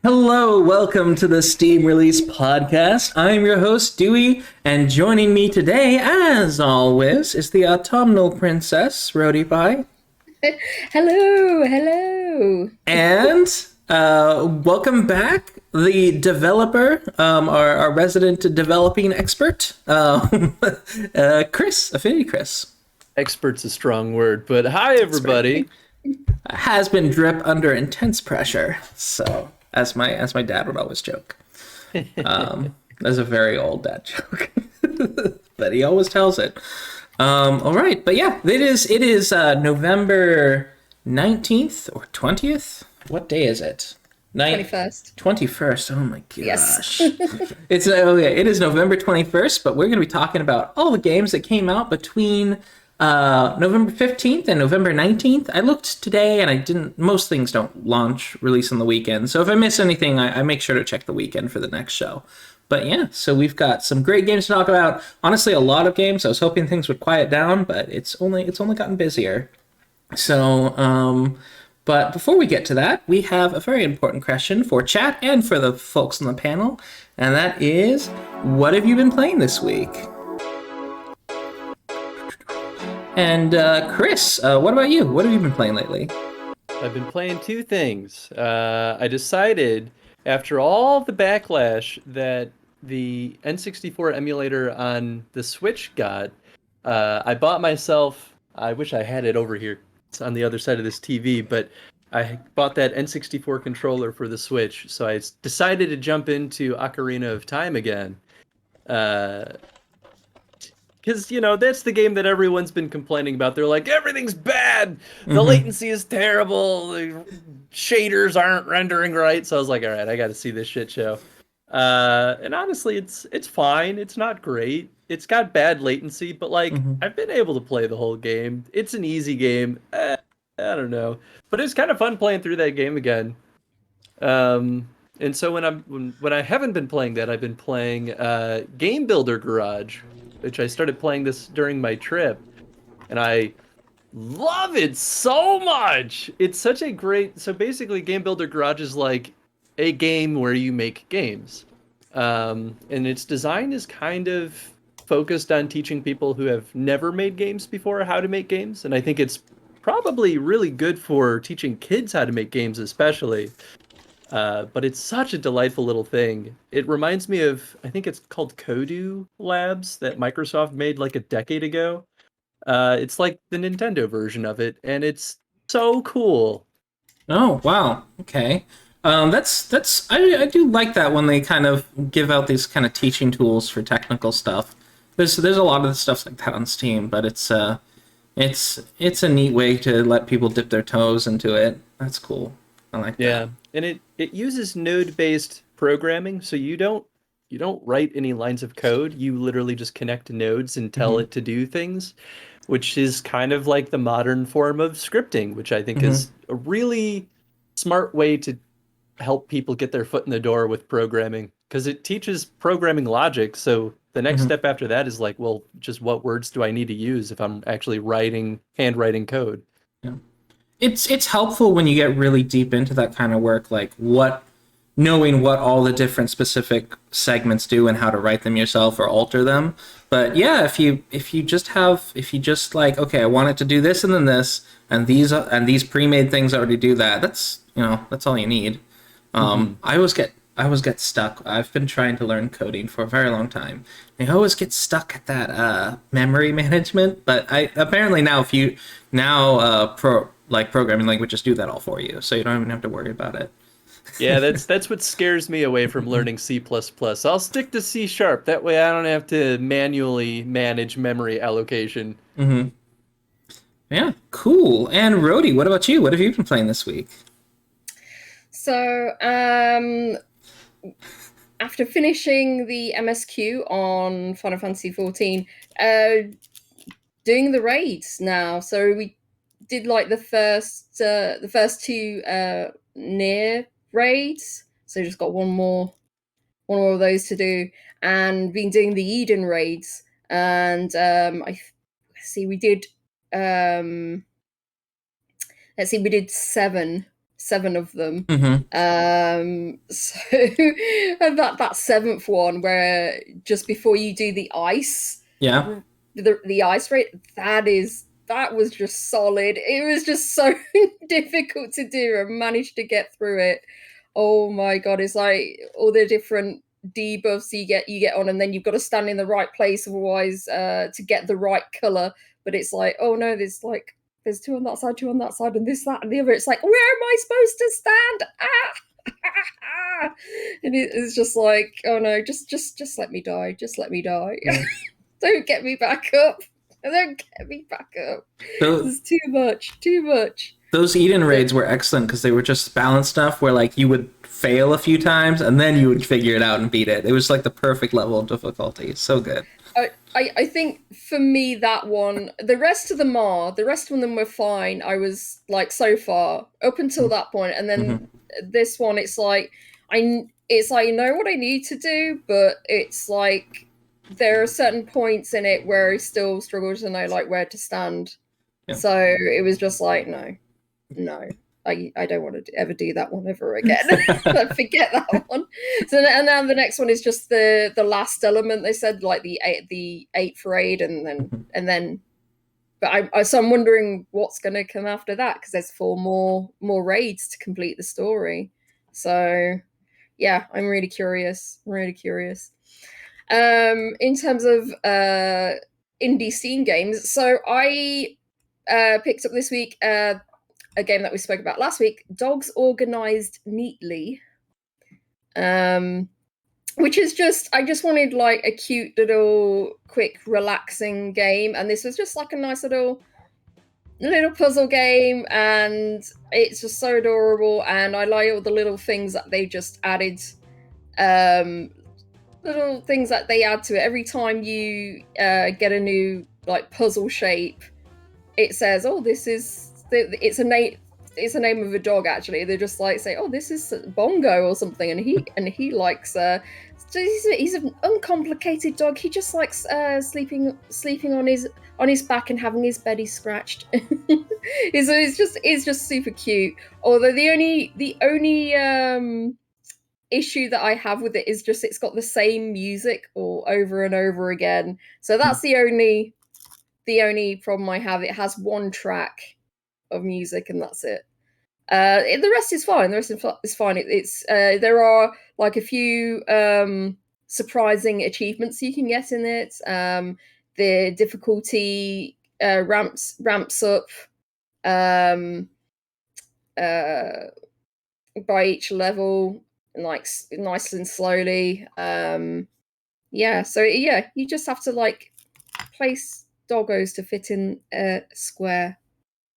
Hello, welcome to the Steam Release Podcast. I'm your host, Dewey, and joining me today, as always, is the autumnal princess, Rhodey Pie. Hello. And welcome back, the developer, our resident developing expert, Chris, Affinity Chris. Expert's a strong word, but hi everybody. Has been drip under intense pressure, so as my dad would always joke. That's a very old dad joke, but he always tells it. All right, but yeah, it is November 19th or 20th. What day is it? 21st. 21st. Oh my gosh. Yes. It is November 21st, but we're going to be talking about all the games that came out between November 15th and November 19th. I looked today and most things don't release on the weekend. So if I miss anything, I make sure to check the weekend for the next show. But yeah, so we've got some great games to talk about. Honestly, a lot of games. I was hoping things would quiet down, but it's only gotten busier. So, but before we get to that, we have a very important question for chat and for the folks on the panel. And that is, what have you been playing this week? And Chris, what about you? What have you been playing lately? I've been playing two things. I decided, after all the backlash that the N64 emulator on the Switch got, I bought myself, I wish I had it over here, it's on the other side of this TV, but I bought that N64 controller for the Switch, so I decided to jump into Ocarina of Time again. Because, that's the game that everyone's been complaining about. They're like, everything's bad! The latency is terrible! The shaders aren't rendering right! So I was like, alright, I gotta see this shit show. And honestly, it's fine. It's not great. It's got bad latency, but, I've been able to play the whole game. It's an easy game. I don't know. But it's kind of fun playing through that game again. And so when I haven't been playing that, I've been playing Game Builder Garage, which I started playing this during my trip, and I love it so much. It's such a great. So basically, Game Builder Garage is like a game where you make games, and its design is kind of focused on teaching people who have never made games before how to make games, and I think it's probably really good for teaching kids how to make games, especially. But it's such a delightful little thing. It reminds me of, I think it's called Kodu Labs that Microsoft made like a decade ago. It's like the Nintendo version of it, and it's so cool. Oh, wow. Okay. I do like that when they kind of give out these kind of teaching tools for technical stuff. There's a lot of the stuff like that on Steam, but it's a neat way to let people dip their toes into it. That's cool. I like that. Yeah, and it uses node-based programming, so you don't write any lines of code. You literally just connect to nodes and tell it to do things, which is kind of like the modern form of scripting, which I think is a really smart way to help people get their foot in the door with programming, because it teaches programming logic. So the next step after that is like, well, just what words do I need to use if I'm actually handwriting code? Yeah. It's helpful when you get really deep into that kind of work, like knowing what all the different specific segments do and how to write them yourself or alter them. But yeah, if you just like, okay, I want it to do this and then this, and these pre-made things already do that. That's all you need. I always get stuck. I've been trying to learn coding for a very long time. I always get stuck at that memory management. But apparently now programming languages do that all for you, so you don't even have to worry about it. Yeah, that's what scares me away from learning C++. I'll stick to C#. That way I don't have to manually manage memory allocation. Yeah, cool. And Rhodey, what about you? What have you been playing this week? So, after finishing the MSQ on Final Fantasy XIV, doing the raids now. So we did like the first two near raids. So just got one more of those to do, and been doing the Eden raids. And we did 7 7 of them. Mm-hmm. So and that 7th one, where just before you do the ice, Yeah. the ice raid, that was just solid. It was just so difficult to do and managed to get through it. Oh my god, it's like all the different debuffs you get on, and then you've got to stand in the right place otherwise to get the right color. But it's like, oh no, there's 2 on that side, 2 on that side, and this, that, and the other. It's like, where am I supposed to stand? And it's just like, oh no, just let me die. Just let me die. Yeah. Don't get me back up. Don't get me back up. It's too much. Too much. Those Eden raids were excellent because they were just balanced enough where like you would fail a few times and then you would figure it out and beat it. It was like the perfect level of difficulty. So good. I think for me that one, the rest of them were fine. I was like so far up until that point, and then this one, it's like I know what I need to do, but it's like there are certain points in it where I still struggle to know like where to stand. Yeah. So it was just like no, I don't want to ever do that one ever again. Forget that one. So and now the next one is just the last element. They said like the 8th raid, and then. But so I'm wondering what's going to come after that, because there's 4 more raids to complete the story. So yeah, I'm really curious. In terms of indie scene games, so I picked up this week a game that we spoke about last week, Dogs Organized Neatly, which is I just wanted like a cute little quick relaxing game, and this was just like a nice little puzzle game, and it's just so adorable, and I like all the little things that they just added, little things that they add to it. Every time you get a new like puzzle shape, it says, oh, this is it's a name of a dog. Actually, they just like say, oh, this is Bongo or something, and he likes he's an uncomplicated dog. He just likes sleeping on his back and having his belly scratched. it's just super cute. Although the only issue that I have with it is just it's got the same music all over and over again. So that's the only problem I have. It has 1 track of music and that's it. The rest is fine. It's there are like a few surprising achievements you can get in it. The difficulty ramps up by each level, like nice and slowly. Yeah, so yeah, you just have to like place doggos to fit in a square.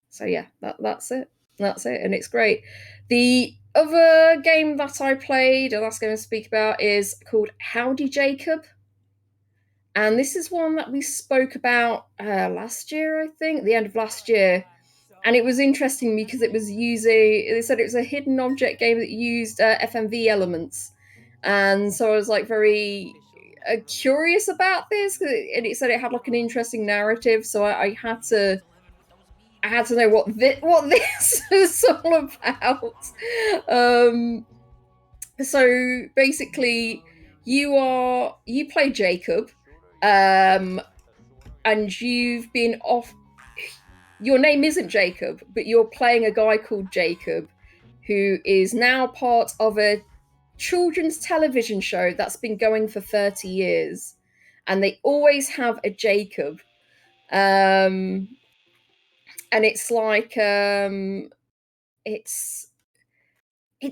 So yeah, that's it, and it's great. The other game that I played, and that's going to speak about, is called Howdy Jacob, and this is one that we spoke about last year, I think, the end of last year. And it was interesting because it was they said it was a hidden object game that used FMV elements. And so I was like very curious about this, and it said it had like an interesting narrative. So I had to know what this is all about. So basically, you play Jacob, and you've been off. Your name isn't Jacob, but you're playing a guy called Jacob, who is now part of a children's television show that's been going for 30 years. And they always have a Jacob. And it's like, it's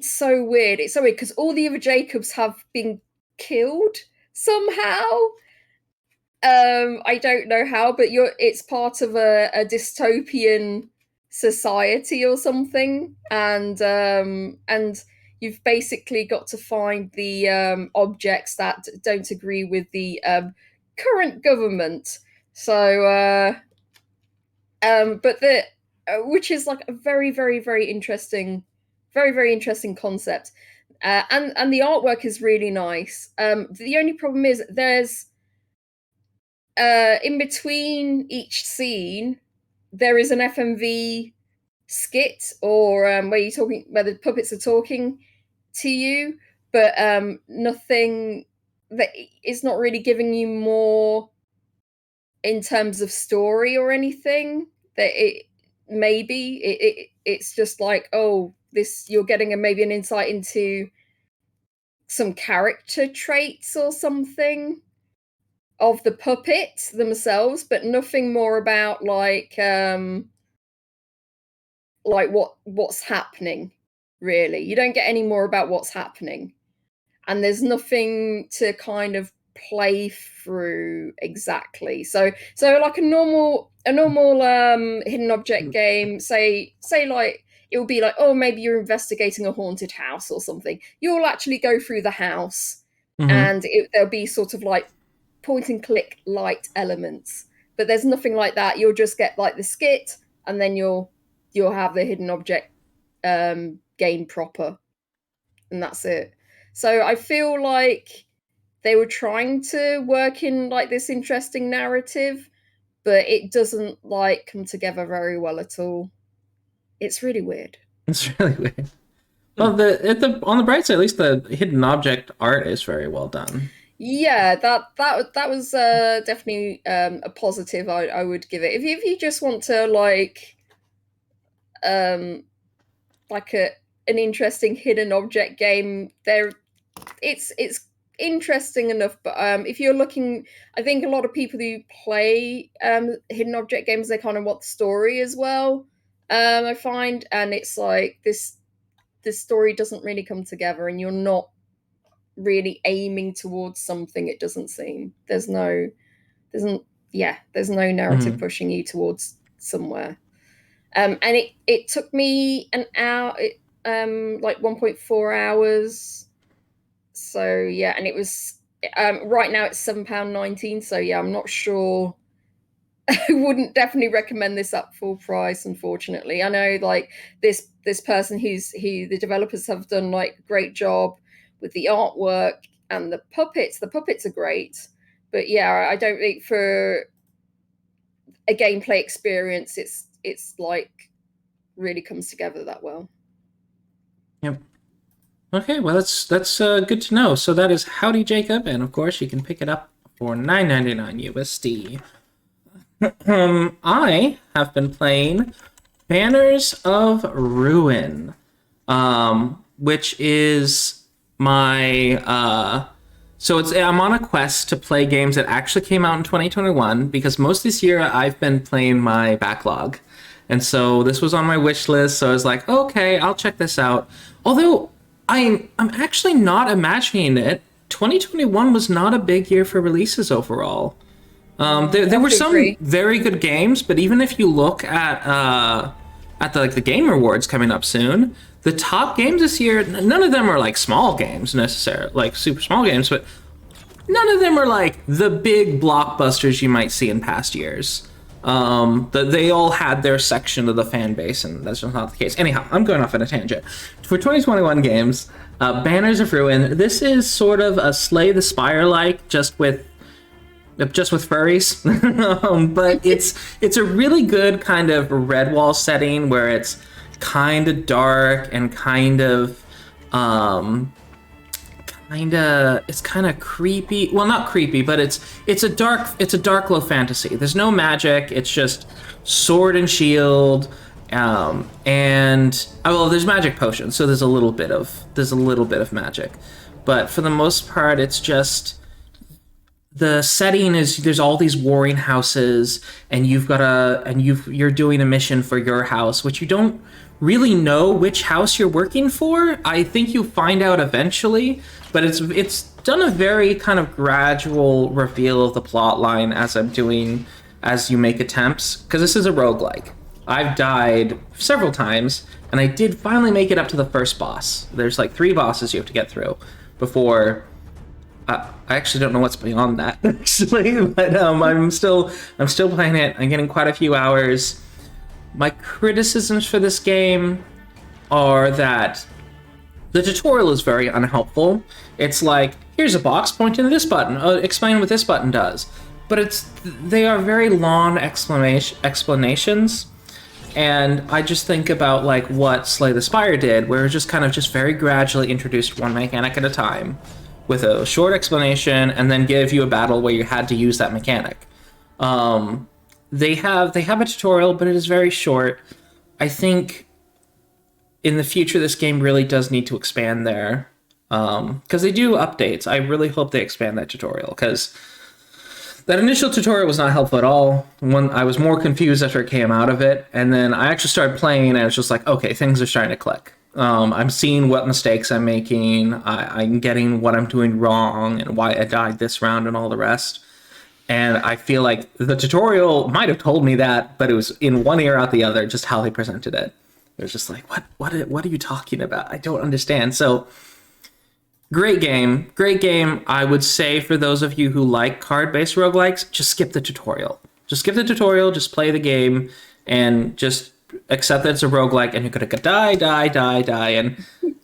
so weird. It's so weird because all the other Jacobs have been killed somehow. I don't know how, but it's part of a dystopian society or something, and you've basically got to find the objects that don't agree with the current government. So, but which is like a very, very, very interesting concept, and the artwork is really nice. The only problem is there's in between each scene, there is an FMV skit or where the puppets are talking to you, but nothing that is not really giving you more in terms of story or anything. That it's just like, oh, this, you're getting maybe an insight into some character traits or something of the puppets themselves, but nothing more about like what's happening. Really, you don't get any more about what's happening, and there's nothing to kind of play through exactly. So like a normal hidden object game, say like it will be like, oh, maybe you're investigating a haunted house or something. You'll actually go through the house, and there'll be sort of like point and click light elements, but there's nothing like that. You'll just get like the skit, and then you'll have the hidden object game proper, and that's it. So I feel like they were trying to work in like this interesting narrative, but it doesn't like come together very well at all. It's really weird. It's really weird. Well, on the bright side, at least the hidden object art is very well done. Yeah, that was definitely a positive. I would give it. If you just want to like an interesting hidden object game, it's interesting enough. But if you're looking, I think a lot of people who play hidden object games, they kind of want the story as well. I find, and it's like this story doesn't really come together, and you're not really aiming towards something. It doesn't seem there's no narrative pushing you towards somewhere. And it took me an hour, like 1.4 hours. So yeah, and it was right now it's £7.19. So yeah, I'm not sure. I wouldn't definitely recommend this at full price, unfortunately. I know like this person the developers have done like a great job with the artwork and the puppets. The puppets are great, but yeah, I don't think for a gameplay experience it's like really comes together that well. Yep. Okay, well that's good to know. So that is Howdy Jacob, and of course you can pick it up for $9.99 USD. I have been playing Banners of Ruin, which is my so I'm on a quest to play games that actually came out in 2021, because most this year I've been playing my backlog, and so this was on my wish list. So I was like, okay, I'll check this out. Although I'm actually not imagining it. 2021 was not a big year for releases overall. There were some very good games, but even if you look at the Game Awards coming up soon, the top games this year, none of them are like small games necessarily, like super small games, but none of them are like the big blockbusters you might see in past years. They all had their section of the fan base, and that's just not the case. Anyhow, I'm going off on a tangent. For 2021 games, Banners of Ruin, this is sort of a Slay the Spire-like, just with furries. But it's a really good kind of Redwall setting where it's kind of dark and it's kind of creepy. Well, not creepy, but it's a dark low fantasy. There's no magic. It's just sword and shield, and there's magic potions, so there's a little bit of magic, but for the most part, it's just the setting is there's all these warring houses, and you're doing a mission for your house, which you don't really know which house you're working for. I think you find out eventually, but it's done a very kind of gradual reveal of the plot line as you make attempts, because this is a roguelike. I've died several times, and I did finally make it up to the first boss. There's like 3 bosses you have to get through before. I actually don't know what's beyond that, actually, but I'm still playing it. I'm getting quite a few hours. My criticisms for this game are that the tutorial is very unhelpful. It's like, here's a box, point to this button, explain what this button does. But they are very long explanations, And I just think about like what Slay the Spire did, where it just kind of just very gradually introduced one mechanic at a time with a short explanation and then give you a battle where you had to use that mechanic. They have a tutorial, but it is very short. I think in the future this game really does need to expand there, because they do updates. I really hope they expand that tutorial, because that initial tutorial was not helpful at all. I was more confused after it came out of it, and then I actually started playing and it's just like, okay, things are starting to click. I'm seeing what mistakes I'm making. I'm getting what I'm doing wrong and why I died this round and all the rest. And I feel like the tutorial might have told me that, but it was in one ear out the other, just how they presented it. It was just like, what are you talking about? I don't understand. So, great game. I would say for those of you who like card-based roguelikes, just skip the tutorial. Just play the game, and just accept that it's a roguelike, and you're going to die,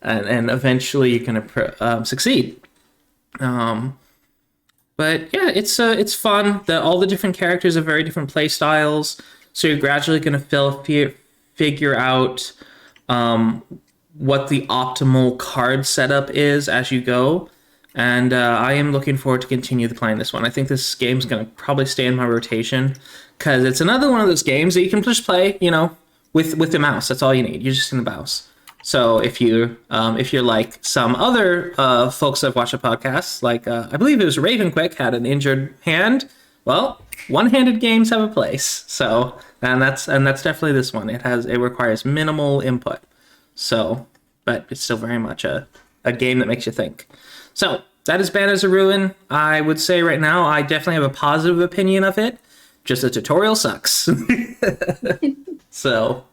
and eventually you're going to succeed. But yeah, it's fun. All the different characters have very different play styles, so you're gradually going to figure out what the optimal card setup is as you go. And I am looking forward to continue playing this one. I think this game's going to probably stay in my rotation, because it's another one of those games that you can just play, with the mouse. That's all you need. You're just in the mouse. So if you're like some other folks that have watched the podcast, like I believe it was Ravenquick had an injured hand. Well, one-handed games have a place. So and that's definitely this one. It requires minimal input. So, but it's still very much a game that makes you think. So that is Banners of Ruin. I would say right now I definitely have a positive opinion of it. Just the tutorial sucks. So,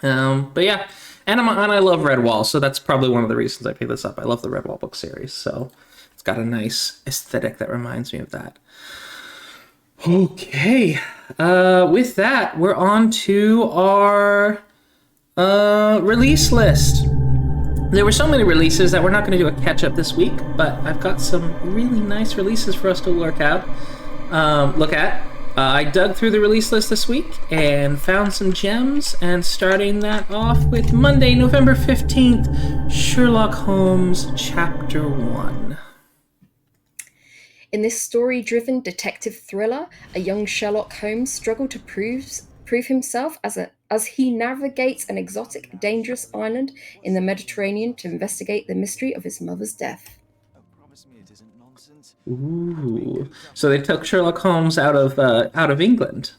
but yeah. And I love Redwall, so that's probably one of the reasons I picked this up. I love the Redwall book series, so it's got a nice aesthetic that reminds me of that. Okay, with that, we're on to our release list. There were so many releases that we're not going to do a catch-up this week, but I've got some really nice releases for us to look at. I dug through the release list this week and found some gems, and starting that off with Monday, November 15th, Sherlock Holmes Chapter 1. In this story-driven detective thriller, a young Sherlock Holmes struggles to prove himself as he navigates an exotic, dangerous island in the Mediterranean to investigate the mystery of his mother's death. Ooh, so they took Sherlock Holmes out of England.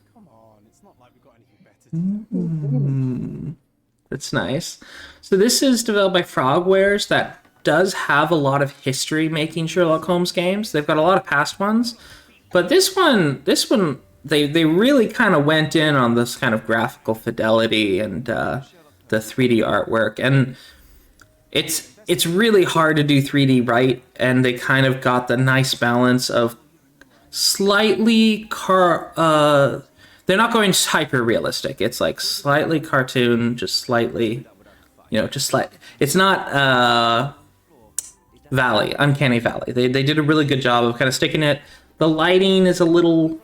That's nice. So this is developed by Frogwares, that does have a lot of history making Sherlock Holmes games. They've got a lot of past ones, but this one, they really kind of went in on this kind of graphical fidelity and the 3D artwork, and it's really hard to do 3D right, and they kind of got the nice balance of slightly they're not going hyper realistic. It's like slightly cartoon, just slightly, it's not Uncanny Valley. They did a really good job of kind of sticking it. The lighting is a little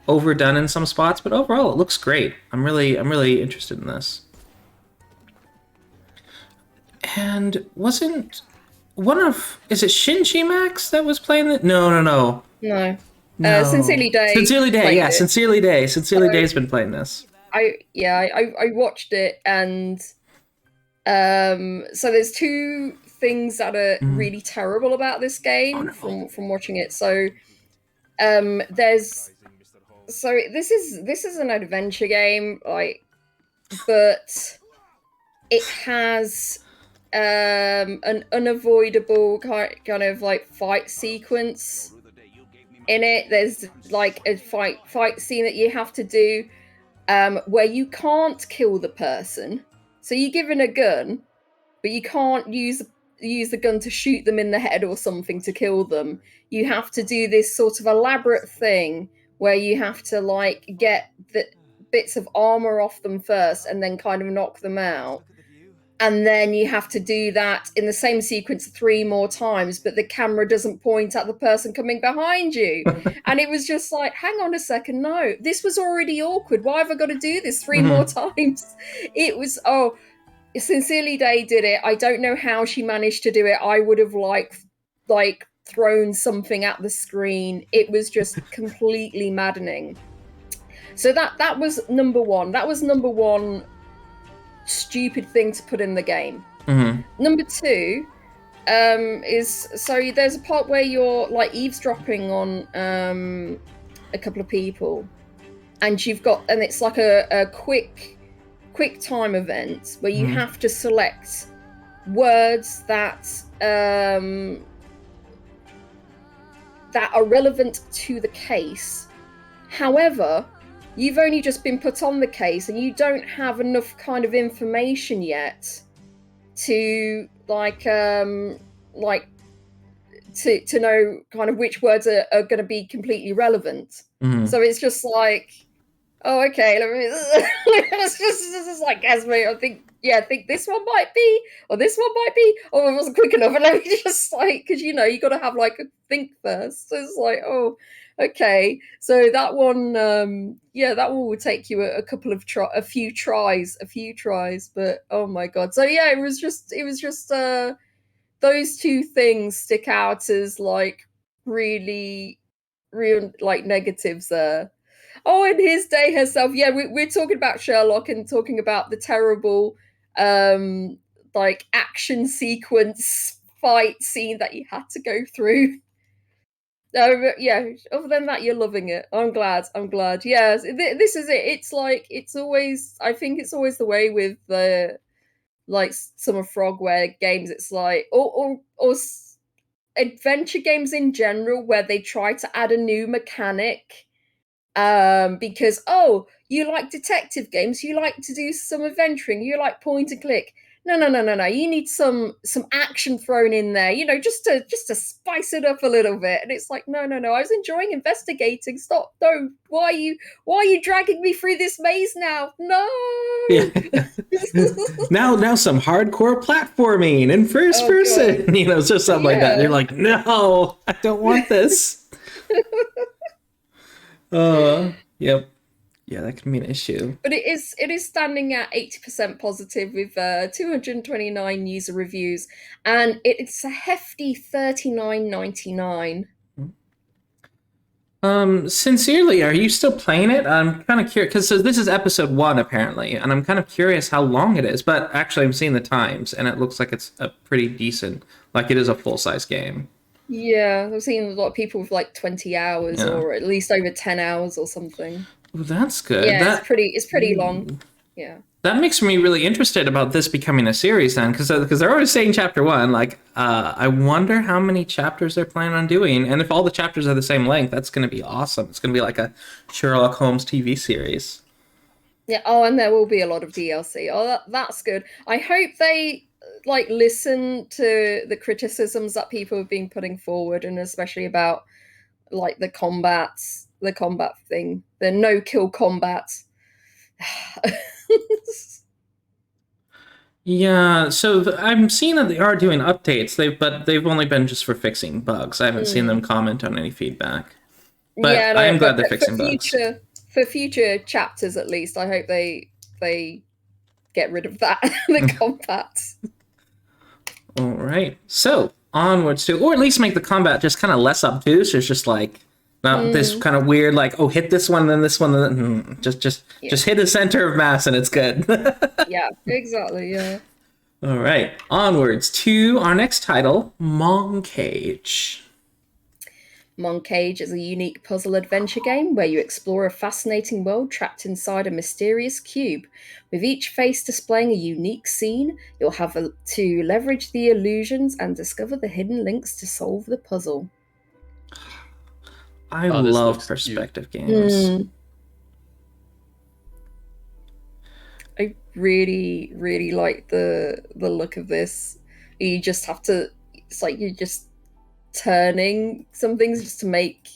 overdone in some spots, but overall it looks great. I'm really interested in this. And wasn't is it Shinji Max that was playing it? No. No. Sincerely Day. Sincerely Day, yeah. Sincerely Day. Sincerely Day's been playing this. I watched it, and so there's two things that are really terrible about this game from watching it. So this is an adventure game, but it has an unavoidable kind of like fight sequence in it. There's like a fight scene that you have to do where you can't kill the person. So you're given a gun, but you can't use the gun to shoot them in the head or something to kill them. You have to do this sort of elaborate thing where you have to like get the bits of armor off them first and then kind of knock them out. and then you have to do that in the same sequence 3 more times, but the camera doesn't point at the person coming behind you. And it was just like, hang on a second, no, this was already awkward. Why have I got to do this 3 more times? It was, Sincerely Day did it. I don't know how she managed to do it. I would have like thrown something at the screen. It was just completely maddening. So that was number one. That was number one stupid thing to put in the game. Number two is, so there's a part where you're like eavesdropping on a couple of people, and it's like a quick time event where you have to select words that are relevant to the case. However, you've only just been put on the case and you don't have enough kind of information yet to to know kind of which words are going to be completely relevant. So it's just like, oh, okay, it's just like, Esme, I think this one might be, or this one might be, or it wasn't quick enough, and let me just like, because you got to have like a think first. So it's like, oh, okay. So that one, that one would take you a few tries, but oh my god. So yeah, it was just those two things stick out as like really real like negatives there. Oh, and his day herself. Yeah, we're talking about Sherlock and talking about the terrible like action sequence fight scene that you had to go through. Yeah, other than that, you're loving it. I'm glad. Yes, this is it. It's like, I think it's always the way with the like some of Frogware games. It's like, or adventure games in general, where they try to add a new mechanic because, oh, you like detective games, you like to do some adventuring, you like point and click. No. You need some action thrown in there, just to spice it up a little bit. And it's like, no. I was enjoying investigating. Stop. No. Why are you dragging me through this maze now? No. Yeah. now some hardcore platforming in first person. God. It's just something like that. And you're like, no, I don't want this. Yep. Yeah, that can be an issue. But it is standing at 80% positive with 229 user reviews, and it's a hefty $39.99. Sincerely, are you still playing it? I'm kind of curious, because this is episode 1 apparently, and I'm kind of curious how long it is. But actually, I'm seeing the times, and it looks like it's a pretty decent, like it is a full-size game. Yeah, I've seen a lot of people with like 20 hours or at least over 10 hours or something. Well, that's good. Yeah, it's pretty long. Yeah. That makes me really interested about this becoming a series then, because they're already saying chapter 1. Like, I wonder how many chapters they're planning on doing, and if all the chapters are the same length, that's going to be awesome. It's going to be like a Sherlock Holmes TV series. Yeah. Oh, and there will be a lot of DLC. Oh, that's good. I hope they like listen to the criticisms that people have been putting forward, and especially about like the combat thing, the no-kill combat. Yeah, so I'm seeing that they are doing updates. They've only been just for fixing bugs. I haven't seen them comment on any feedback. But yeah, I am glad they're fixing bugs. For future chapters, at least, I hope they get rid of that, the combat. All right, so onwards to, or at least make the combat just kind of less obtuse. It's just like not this kind of weird, like, oh, hit this one, then this one, then just hit the center of mass and it's good. Yeah, exactly. Yeah. All right, onwards to our next title, Moncage. Moncage is a unique puzzle adventure game where you explore a fascinating world trapped inside a mysterious cube. With each face displaying a unique scene, you'll have to leverage the illusions and discover the hidden links to solve the puzzle. I love perspective games. I really, really like the look of this. You just have to, it's like you're just turning some things just to make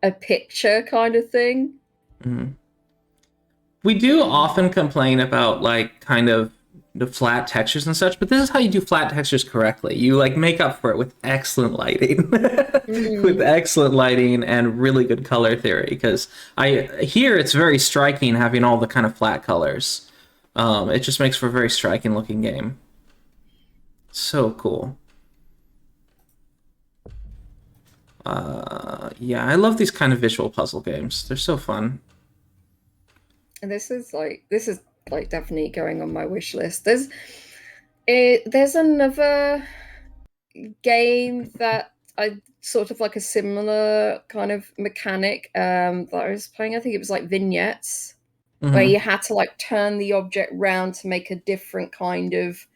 a picture kind of thing. We do often complain about like kind of the flat textures and such, but this is how you do flat textures correctly. You like make up for it with excellent lighting, with excellent lighting and really good color theory. Because here it's very striking having all the kind of flat colors. It just makes for a very striking looking game. So cool. Yeah, I love these kind of visual puzzle games. They're so fun. And this is definitely going on my wish list. There's another game that I sort of like a similar kind of mechanic that I was playing. I think it was like vignettes, where you had to like turn the object round to make a different kind of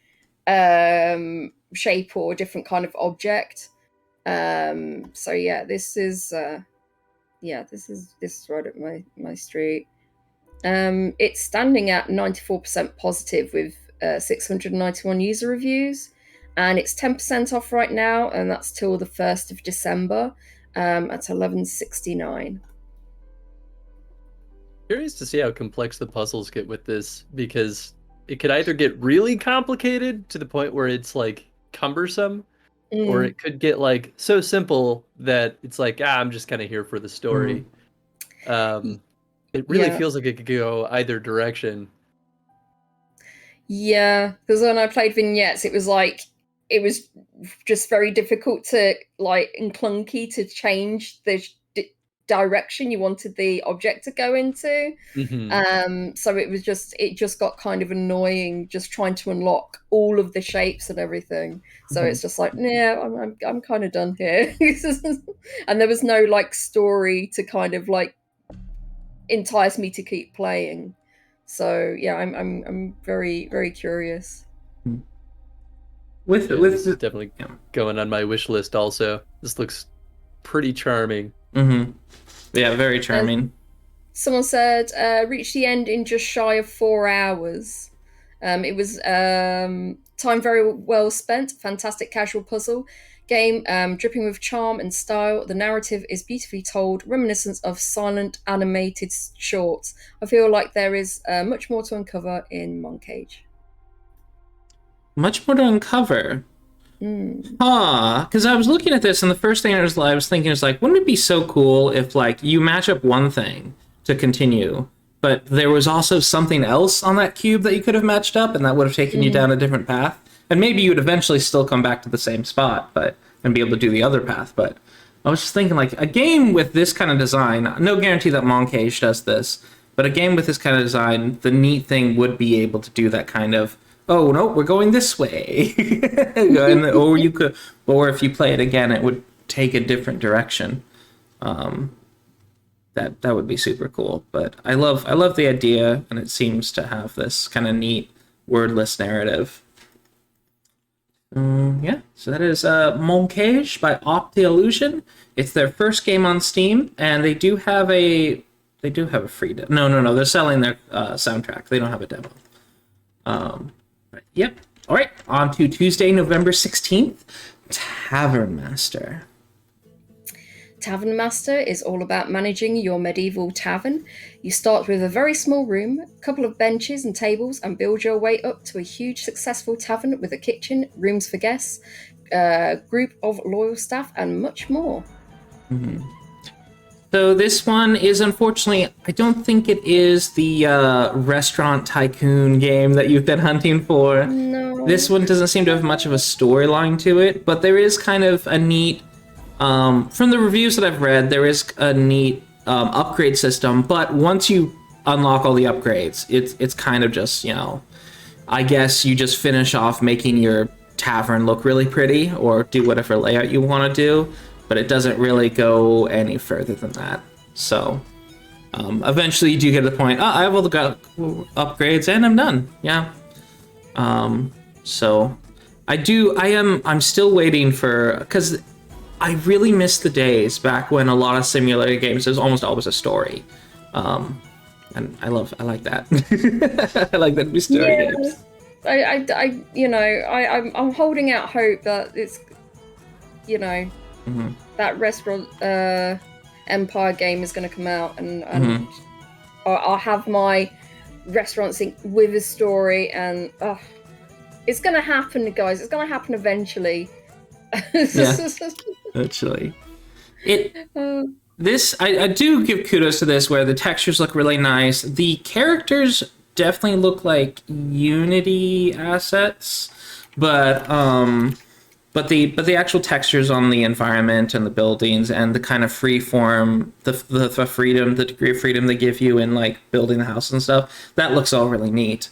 shape or a different kind of object. So yeah, this is right up my street. It's standing at 94% positive with 691 user reviews, and it's 10% off right now, and that's till the 1st of December at $11.69. Curious to see how complex the puzzles get with this, because it could either get really complicated to the point where it's like cumbersome, or it could get like so simple that it's like, I'm just kind of here for the story. It really feels like it could go either direction. Yeah, because when I played vignettes, it was just very difficult to like and clunky to change the direction you wanted the object to go into. So it just got kind of annoying just trying to unlock all of the shapes and everything. So it's just like, yeah, I'm kind of done here. And there was no like story to kind of like entice me to keep playing. So yeah, I'm very, very curious. With definitely going on my wish list also. This looks pretty charming. Yeah, very charming. Someone said reach the end in just shy of 4 hours. It was time very well spent. Fantastic casual puzzle game, dripping with charm and style. The narrative is beautifully told, reminiscent of silent animated shorts. I feel like there is much more to uncover in Moncage. Much more to uncover. Because I was looking at this, and the first thing I was thinking is like, wouldn't it be so cool if like you match up one thing to continue, but there was also something else on that cube that you could have matched up, and that would have taken you down a different path, and maybe you would eventually still come back to the same spot, and be able to do the other path. But I was just thinking like a game with this kind of design, no guarantee that Moncage does this, but a game with this kind of design, the neat thing would be able to do that kind of, oh no, we're going this way. Or if you play it again, it would take a different direction. That would be super cool. But I love the idea, and it seems to have this kind of neat wordless narrative. So that is Moncage by Optillusion. It's their first game on Steam, and they do have a free demo. No, they're selling their soundtrack. They don't have a demo. Yep. All right. On to Tuesday, November 16th, Tavern Master. Tavern Master is all about managing your medieval tavern. You start with a very small room, a couple of benches and tables, and build your way up to a huge successful tavern with a kitchen, rooms for guests, a group of loyal staff, and much more. So this one is, unfortunately, I don't think it is the restaurant tycoon game that you've been hunting for. No. This one doesn't seem to have much of a storyline to it, but there is kind of a neat, from the reviews that I've read, there is a neat upgrade system, but once you unlock all the upgrades, it's kind of just, I guess you just finish off making your tavern look really pretty, or do whatever layout you want to do. But it doesn't really go any further than that. So eventually you do get to the point, I have all the upgrades and I'm done. Yeah. So I'm still waiting for, because I really miss the days back when a lot of simulator games, there's almost always a story. And I like that. I like that with story games. I'm holding out hope that it's, that Restaurant Empire game is going to come out, and I'll have my restaurants with a story, and It's gonna happen, guys. It's gonna happen eventually. Yeah. Actually, I do give kudos to this, where the textures look really nice. The characters definitely look like Unity assets, but the actual textures on the environment and the buildings and the kind of free form, the freedom, the degree of freedom they give you in like building the house and stuff, that looks all really neat.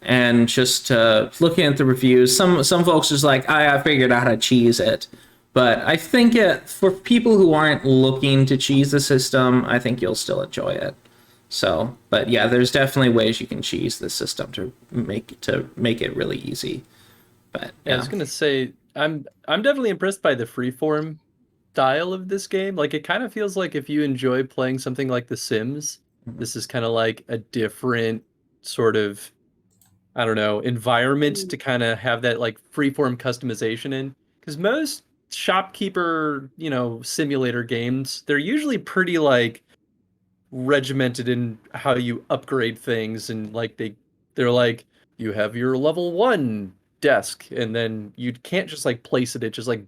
And just looking at the reviews, some folks is like, I figured out how to cheese it. But I think for people who aren't looking to cheese the system, I think you'll still enjoy it. So, but yeah, there's definitely ways you can cheese the system to make it really easy. But yeah. I was gonna say, I'm definitely impressed by the freeform style of this game. Like, it kind of feels like if you enjoy playing something like The Sims, this is kind of like a different sort of, I don't know, environment to kind of have that like freeform customization in. Because most shopkeeper, simulator games, they're usually pretty like regimented in how you upgrade things, and like they're like, you have your level 1 desk, and then you can't just like place it. It's just like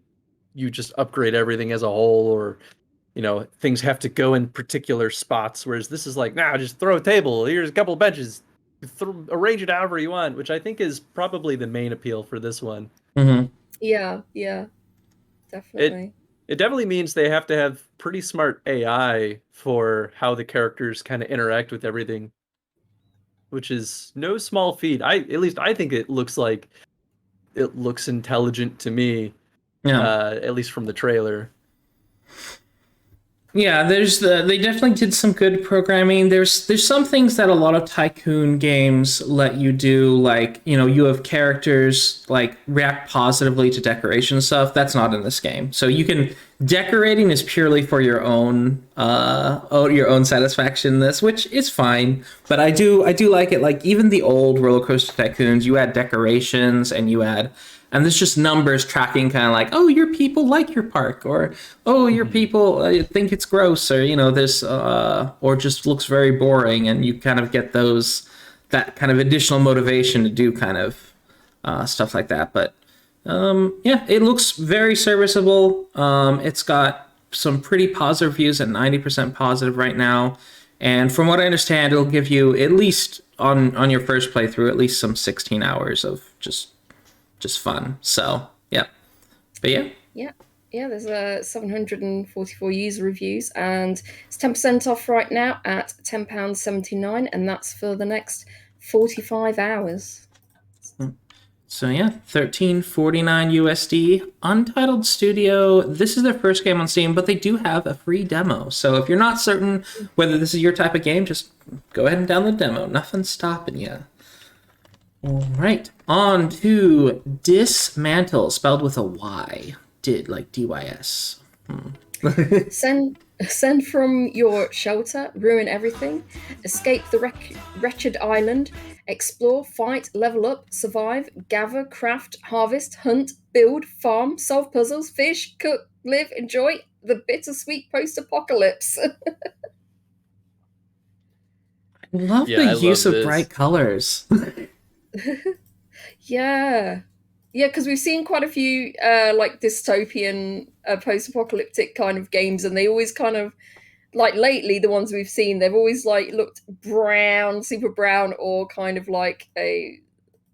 you just upgrade everything as a whole, or things have to go in particular spots. Whereas this is like, nah, just throw a table. Here's a couple of benches. Arrange it however you want, which I think is probably the main appeal for this one. Mm-hmm. Yeah, definitely. It definitely means they have to have pretty smart AI for how the characters kind of interact with everything, which is no small feat. At least I think it looks intelligent to me. Yeah. At least from the trailer. Yeah, they definitely did some good programming. There's some things that a lot of tycoon games let you do, like, you have characters like react positively to decoration stuff. That's not in this game. So decorating is purely for your own satisfaction in this, which is fine. But I do like it. Like, even the old roller coaster tycoons, you add decorations and there's just numbers tracking, kind of like, oh, your people like your park, or oh, your people think it's gross, or this, or just looks very boring, and you kind of get that kind of additional motivation to do kind of stuff like that. But yeah, it looks very serviceable. It's got some pretty positive reviews at 90% positive right now, and from what I understand, it'll give you, at least on your first playthrough, at least some 16 hours of just fun. So yeah, but yeah, there's 744 user reviews, and it's 10% off right now at £10.79, and that's for the next 45 hours. So yeah, $13.49 USD. Untitled Studio. This is their first game on Steam, but they do have a free demo. So if you're not certain whether this is your type of game, just go ahead and download the demo. Nothing's stopping you. All right, on to Dysmantle, spelled with a Y. Like DYS. Send from your shelter, ruin everything, escape the wretched island, explore, fight, level up, survive, gather, craft, harvest, hunt, build, farm, solve puzzles, fish, cook, live, enjoy the bittersweet post-apocalypse. I love the use of bright colors. Yeah, because we've seen quite a few like dystopian post-apocalyptic kind of games, and they always kind of, like, lately the ones we've seen, they've always like looked brown, super brown, or kind of like a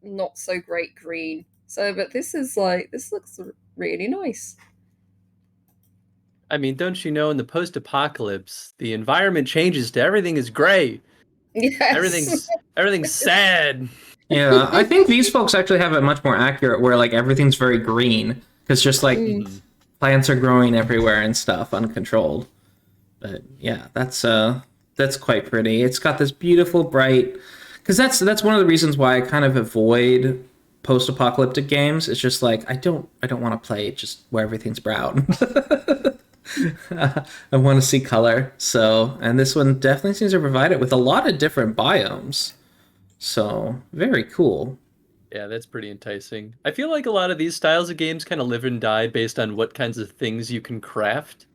not so great green. So, but this looks really nice. I mean, don't you know, in the post-apocalypse, the environment changes to everything is gray. Yes. Everything's sad. Yeah, I think these folks actually have it much more accurate, where like everything's very green, because just like plants are growing everywhere and stuff uncontrolled. But yeah, that's quite pretty. It's got this beautiful bright, because that's one of the reasons why I kind of avoid post-apocalyptic games. It's just like I don't want to play just where everything's brown. I want to see color. So, and this one definitely seems to provide it with a lot of different biomes. So, very cool. Yeah, that's pretty enticing. I feel like a lot of these styles of games kind of live and die based on what kinds of things you can craft.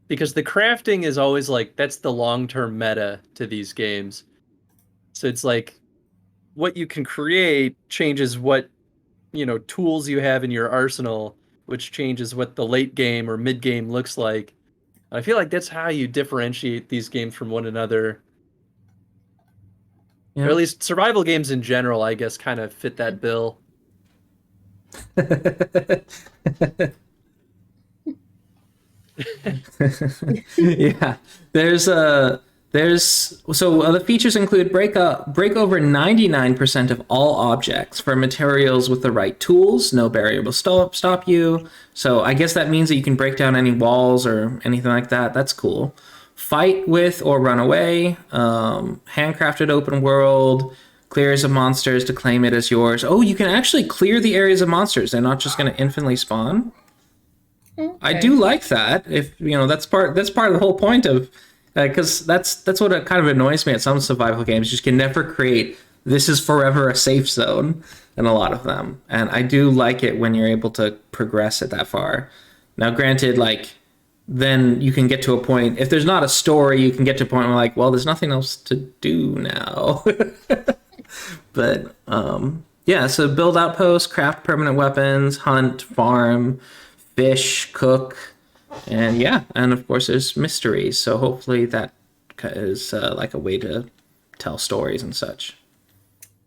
Because the crafting is always like, that's the long-term meta to these games. So it's like, what you can create changes what, tools you have in your arsenal, which changes what the late game or mid game looks like. I feel like that's how you differentiate these games from one another. Yeah. Or at least survival games in general, I guess, kind of fit that bill. Yeah, the features include break over 99% of all objects for materials with the right tools. No barrier will stop you. So I guess that means that you can break down any walls or anything like that. That's cool. Fight with or run away. Handcrafted open world. Clears of monsters to claim it as yours. Oh, you can actually clear the areas of monsters. They're not just going to infinitely spawn. Okay. I do like that. If that's part of the whole point of, because that's what kind of annoys me at some survival games. You just can never create this is forever a safe zone in a lot of them, and I do like it when you're able to progress it that far. Now, granted, like then you can get to a point. If there's not a story, you can get to a point where like, well, there's nothing else to do now. But yeah, so build outposts, craft permanent weapons, hunt, farm, fish, cook, and and of course there's mysteries. So hopefully that is like a way to tell stories and such.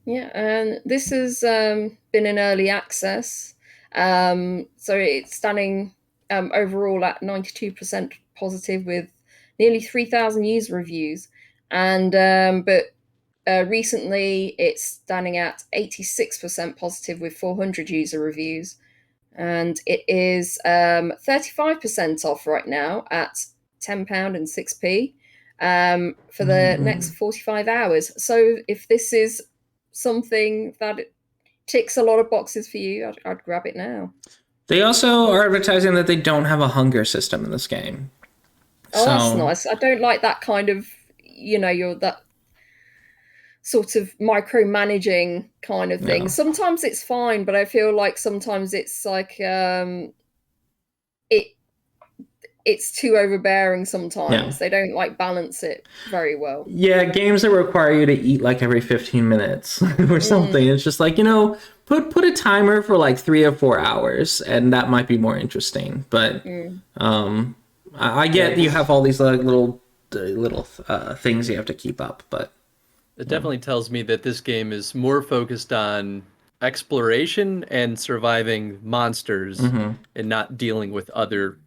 Yeah, and this has been in early access. So it's standing overall at 92% positive with nearly 3,000 user reviews. And but recently it's standing at 86% positive with 400 user reviews. And it is 35% off right now at £10 and 6p for the next 45 hours. So if this is something that ticks a lot of boxes for you, I'd grab it now. They also are advertising that they don't have a hunger system in this game. Oh, that's nice. I don't like that kind of, you're that sort of micromanaging kind of thing. No. Sometimes it's fine, but I feel like sometimes it's like it's too overbearing sometimes. Yeah. They don't like balance it very well. Yeah, games that require you to eat like every 15 minutes or something. It's just like, put a timer for like 3 or 4 hours and that might be more interesting. But I get you have all these like little things you have to keep up, but it definitely tells me that this game is more focused on exploration and surviving monsters and not dealing with other,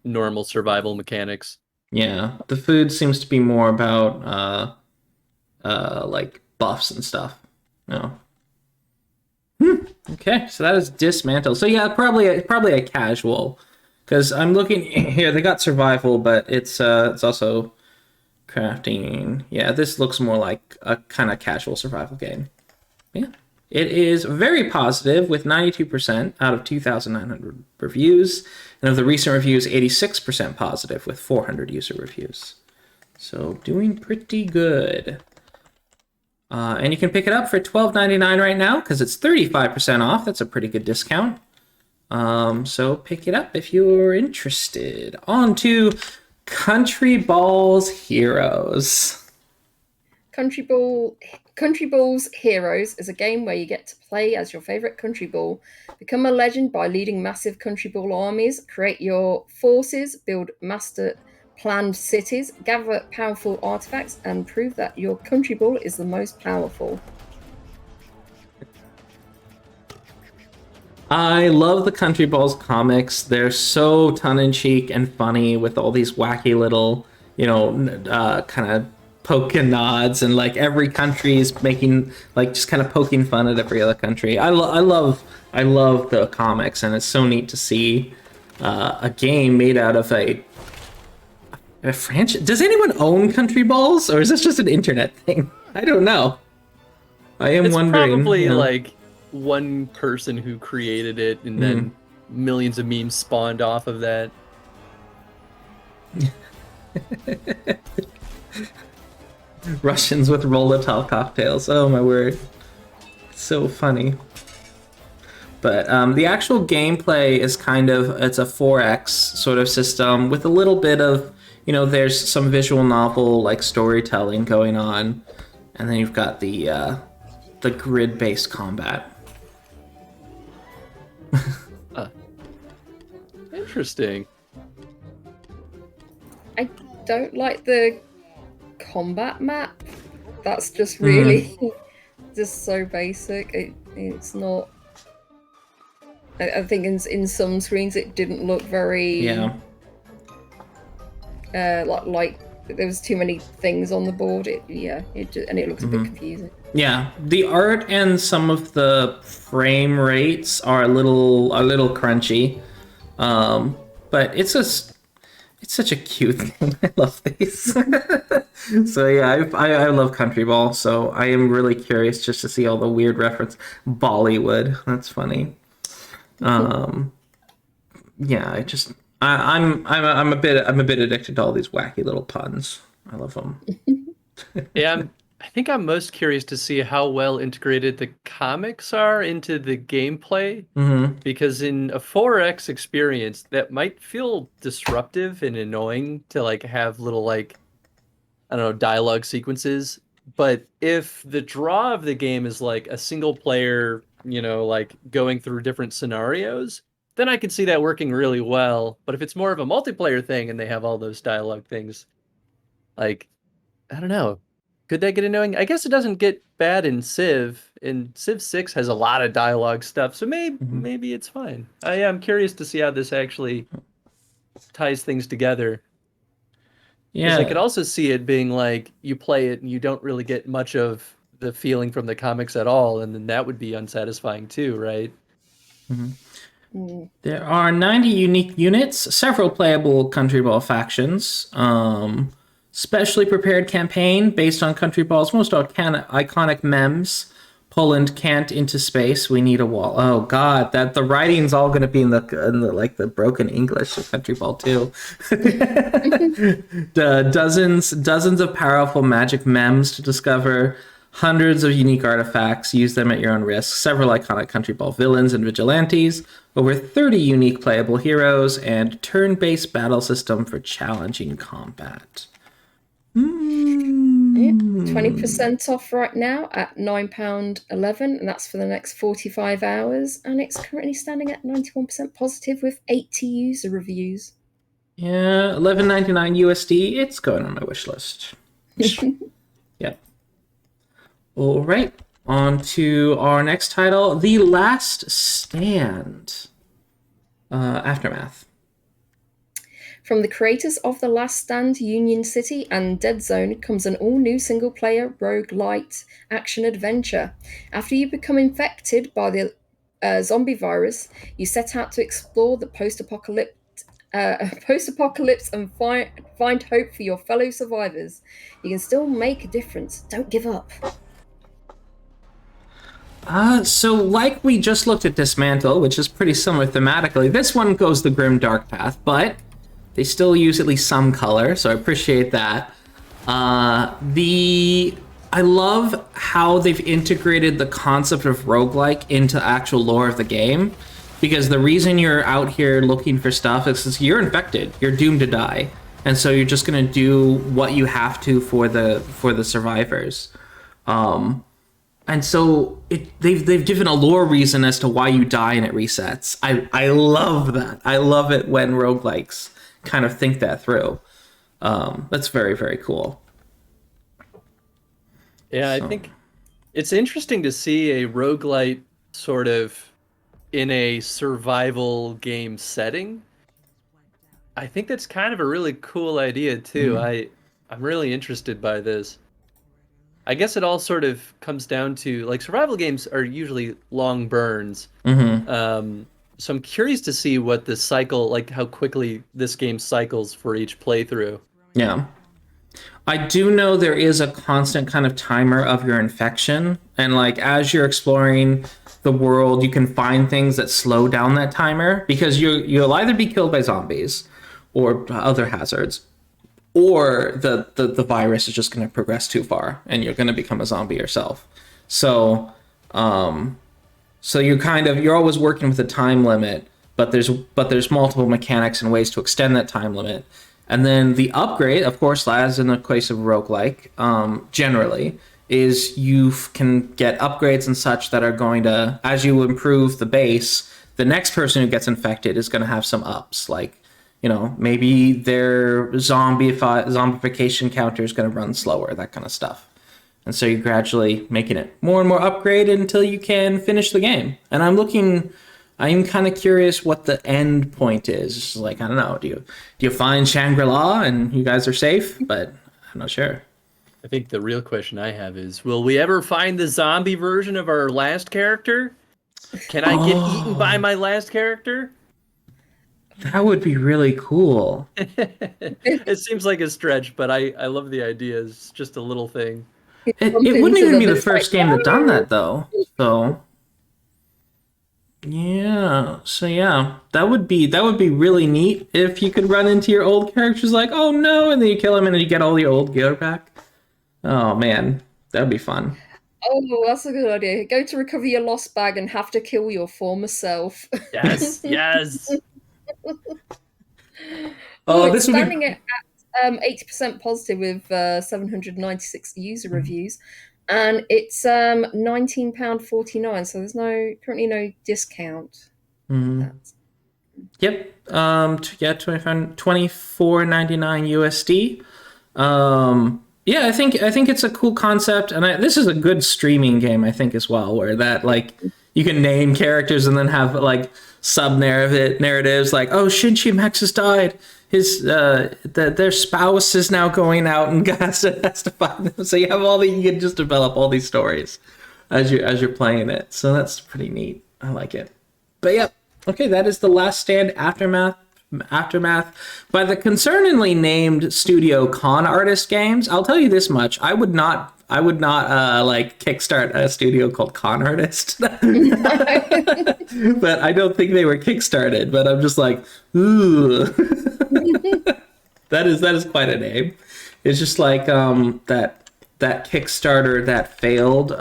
normal survival mechanics. Yeah, the food seems to be more about like buffs and stuff. No. Okay, so that is Dysmantle. So yeah, probably a casual, because I'm looking here. They got survival, but it's also crafting. Yeah, this looks more like a kind of casual survival game. Yeah. It is very positive with 92% out of 2,900 reviews. And of the recent reviews, 86% positive with 400 user reviews. So doing pretty good. And you can pick it up for $12.99 right now because it's 35% off. That's a pretty good discount. So pick it up if you're interested. On to CountryBalls Heroes. CountryBalls Heroes is a game where you get to play as your favorite country ball, become a legend by leading massive country ball armies, create your forces, build master planned cities, gather powerful artifacts, and prove that your country ball is the most powerful. I love the CountryBalls comics. They're so tongue-in-cheek and funny with all these wacky little, kind of poking nods, and like every country is making like just kind of poking fun at every other country. I love the comics, and it's so neat to see a game made out of a franchise. Does anyone own CountryBalls, or is this just an internet thing? I don't know. It's wondering. Probably like one person who created it, and then millions of memes spawned off of that. Russians with Molotov cocktails. Oh my word. So funny. But the actual gameplay is it's a 4X sort of system with a little bit of, there's some visual novel like storytelling going on. And then you've got the the grid-based combat. Interesting. I don't like the combat map. That's just really just so basic. It's not. I think in some screens it didn't look very. Like there was too many things on the board. It looks a bit confusing. Yeah, the art and some of the frame rates are a little crunchy, but it's such a cute thing. I love these. So yeah, I love CountryBall. So I am really curious just to see all the weird reference. Bollywood, that's funny. Yeah, I'm a bit addicted to all these wacky little puns. I love them. Yeah, I think I'm most curious to see how well integrated the comics are into the gameplay. Because in a 4X experience, that might feel disruptive and annoying to like have little like, I don't know, dialogue sequences. But if the draw of the game is like a single player, like going through different scenarios, then I can see that working really well. But if it's more of a multiplayer thing and they have all those dialogue things, like, I don't know. Could that get annoying? I guess it doesn't get bad in Civ. And Civ 6 has a lot of dialogue stuff, so maybe it's fine. I am curious to see how this actually ties things together. Yeah. I could also see it being like you play it and you don't really get much of the feeling from the comics at all, and then that would be unsatisfying too, right? There are 90 unique units, several playable CountryBall factions, specially prepared campaign based on CountryBall's most iconic memes. Poland can't into space. We need a wall. Oh God, that the writing's all going to be in the like the broken English of CountryBall too. dozens of powerful magic memes to discover. Hundreds of unique artifacts. Use them at your own risk. Several iconic CountryBall villains and vigilantes. Over 30 unique playable heroes and turn-based battle system for challenging combat. 20% off right now at £9.11, and that's for the next 45 hours. And it's currently standing at 91% positive with 80 user reviews. Yeah, $11.99 USD. It's going on my wish list. Yep. All right, on to our next title, The Last Stand. Aftermath. From the creators of The Last Stand, Union City, and Dead Zone comes an all-new single-player roguelite action-adventure. After you become infected by the zombie virus, you set out to explore the post-apocalypse and find hope for your fellow survivors. You can still make a difference. Don't give up. So like we just looked at Dysmantle, which is pretty similar thematically, this one goes the grim dark path, but they still use at least some color, so I appreciate that. I love how they've integrated the concept of roguelike into actual lore of the game, because the reason you're out here looking for stuff is because you're infected, you're doomed to die, and so you're just gonna do what you have to for the survivors. And so they've given a lore reason as to why you die and it resets. I love that. I love it when roguelikes kind of think that through. That's very, very cool. Yeah, I think it's interesting to see a roguelite sort of in a survival game setting. I think that's kind of a really cool idea too. I'm really interested by this. I guess it all sort of comes down to, like, survival games are usually long burns. So I'm curious to see what the cycle, like how quickly this game cycles for each playthrough. Yeah. I do know there is a constant kind of timer of your infection. And like, as you're exploring the world, you can find things that slow down that timer, because you'll either be killed by zombies or other hazards, or the virus is just going to progress too far and you're going to become a zombie yourself. So you're always working with a time limit, but there's multiple mechanics and ways to extend that time limit. And then the upgrade, of course, as in the case of roguelike, generally, is you can get upgrades and such that are going to, as you improve the base, the next person who gets infected is going to have some ups. Like, maybe their zombification counter is going to run slower, that kind of stuff. And so you're gradually making it more and more upgraded until you can finish the game. And I'm kind of curious what the end point is. Like, I don't know, do you find Shangri-La and you guys are safe? But I'm not sure. I think the real question I have is, will we ever find the zombie version of our last character? Can I get eaten by my last character? That would be really cool. It seems like a stretch, but I love the idea. It's just a little thing. It wouldn't even be the first game that done that, though. So, yeah. That would be really neat if you could run into your old characters like, oh no, and then you kill them and then you get all your old gear back. Oh man, that'd be fun. Oh, that's a good idea. Go to recover your lost bag and have to kill your former self. Yes, yes. Oh, It's this would standing be. at 80% positive with 796 user reviews, and it's £19.49. So there's currently no discount. Yep. Yeah, 24.99 USD. Yeah, I think it's a cool concept, and this is a good streaming game, I think, as well, where that like you can name characters and then have like sub narratives like, oh, Shinchi Max has died. His their spouse is now going out and has to find them. So you have you can just develop all these stories as you're playing it. So that's pretty neat. I like it. But yep. Okay, that is The Last Stand Aftermath by the concerningly named studio Con Artist Games. I'll tell you this much: I would not like kickstart a studio called Con Artist, but I don't think they were kickstarted. But I'm just like, ooh, that is quite a name. It's just like that Kickstarter that failed.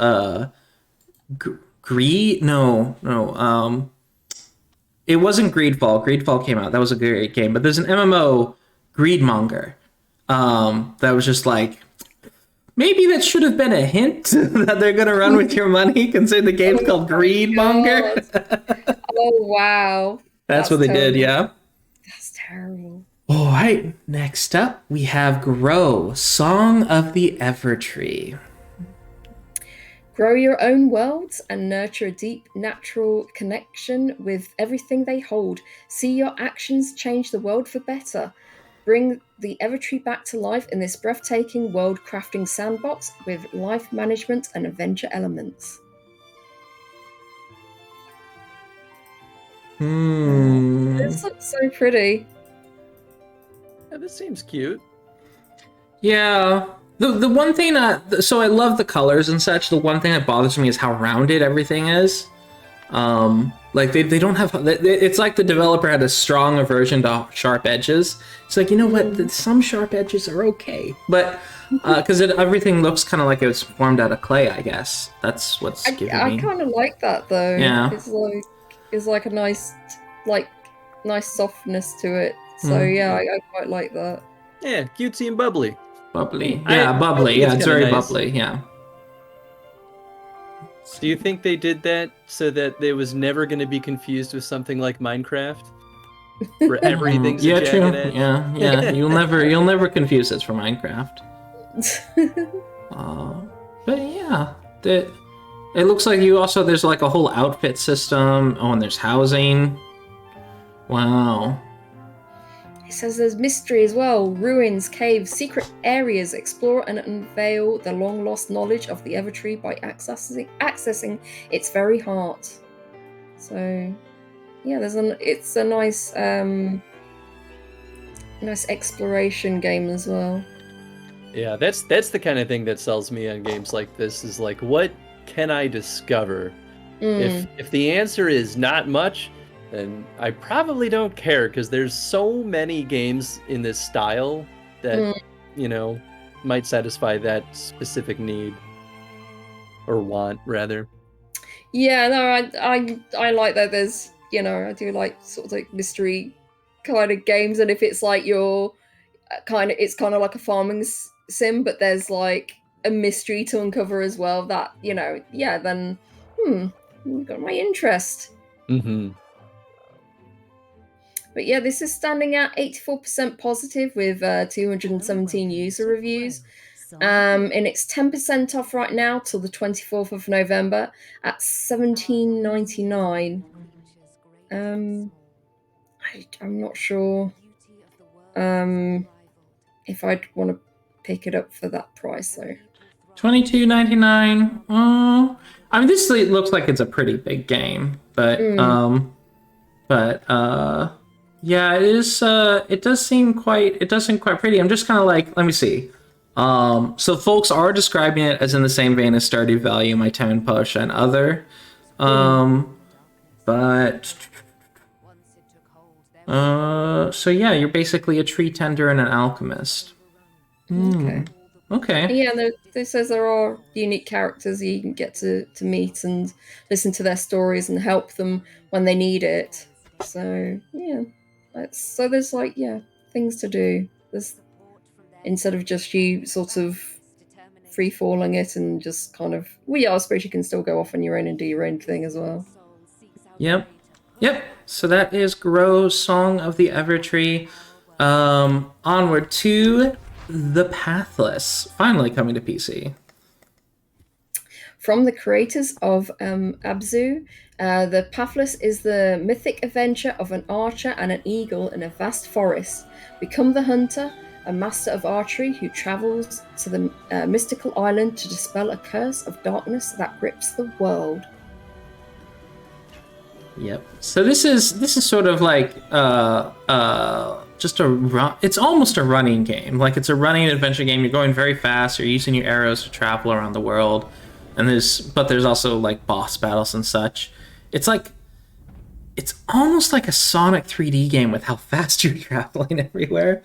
It wasn't Greedfall. Greedfall came out. That was a great game. But there's an MMO, Greedmonger, that was just like, maybe that should have been a hint that they're going to run with your money, considering the game's called Greedmonger. Oh, wow. That's what they did, yeah. That's terrible. All right. Next up, we have Grow, Song of the Evertree. Grow your own worlds and nurture a deep natural connection with everything they hold. See your actions change the world for better. Bring the Evertree back to life in this breathtaking world crafting sandbox with life management and adventure elements. This looks so pretty. Yeah, this seems cute. Yeah. The one thing so I love the colors and such. The one thing that bothers me is how rounded everything is. Like they don't have. It's like the developer had a strong aversion to sharp edges. It's like, you know what? Some sharp edges are okay, but because everything looks kind of like it was formed out of clay. I guess that's what's giving me. I kind of like that though. Yeah. It's like a nice softness to it. So yeah, I quite like that. Yeah, cutesy and bubbly. Bubbly. Yeah, bubbly. Yeah, it's very nice. bubbly. Yeah. Do you think they did that so that it was never going to be confused with something like Minecraft? Where everything's a jagged true. edge? Yeah. You'll never confuse this for Minecraft. But yeah, it looks like there's like a whole outfit system. Oh, and there's housing. Wow. It says there's mystery as well. Ruins, caves, secret areas. Explore and unveil the long-lost knowledge of the Evertree by accessing its very heart. So, yeah, it's a nice exploration game as well. Yeah, that's the kind of thing that sells me on games like this. Is like, what can I discover? If the answer is not much, then I probably don't care, because there's so many games in this style that might satisfy that specific need or want, rather. Yeah, no, I like that. There's I do like sort of like mystery kind of games, and if it's like it's kind of like a farming sim, but there's like a mystery to uncover as well. That then got my interest. Mm-hmm. But yeah, this is standing at 84% positive with 217 user reviews. And it's 10% off right now till the 24th of November at $17.99. I'm not sure if I'd want to pick it up for that price though. $22.99. I mean, this looks like it's a pretty big game, but yeah, it is. It does seem quite pretty. I'm just kind of like, let me see. So folks are describing it as in the same vein as Stardew Valley, My Time and Push, and other. But so yeah, you're basically a tree tender and an alchemist. Okay. Yeah, this says there are unique characters you can get to meet and listen to their stories and help them when they need it. So yeah, there's things to do. There's, instead of just you sort of free falling it and just kind of, I suppose you can still go off on your own and do your own thing as well. Yep. So that is Gro's Song of the Evertree. Onward to the Pathless, finally coming to PC. From the creators of Abzu, the Pathless is the mythic adventure of an archer and an eagle in a vast forest. Become the hunter, a master of archery who travels to the mystical island to dispel a curse of darkness that grips the world. Yep. So this is sort of like just a run. It's almost a running game. Like, it's a running adventure game. You're going very fast. You're using your arrows to travel around the world, and there's also like boss battles and such. It's almost like a Sonic 3D game with how fast you're traveling everywhere.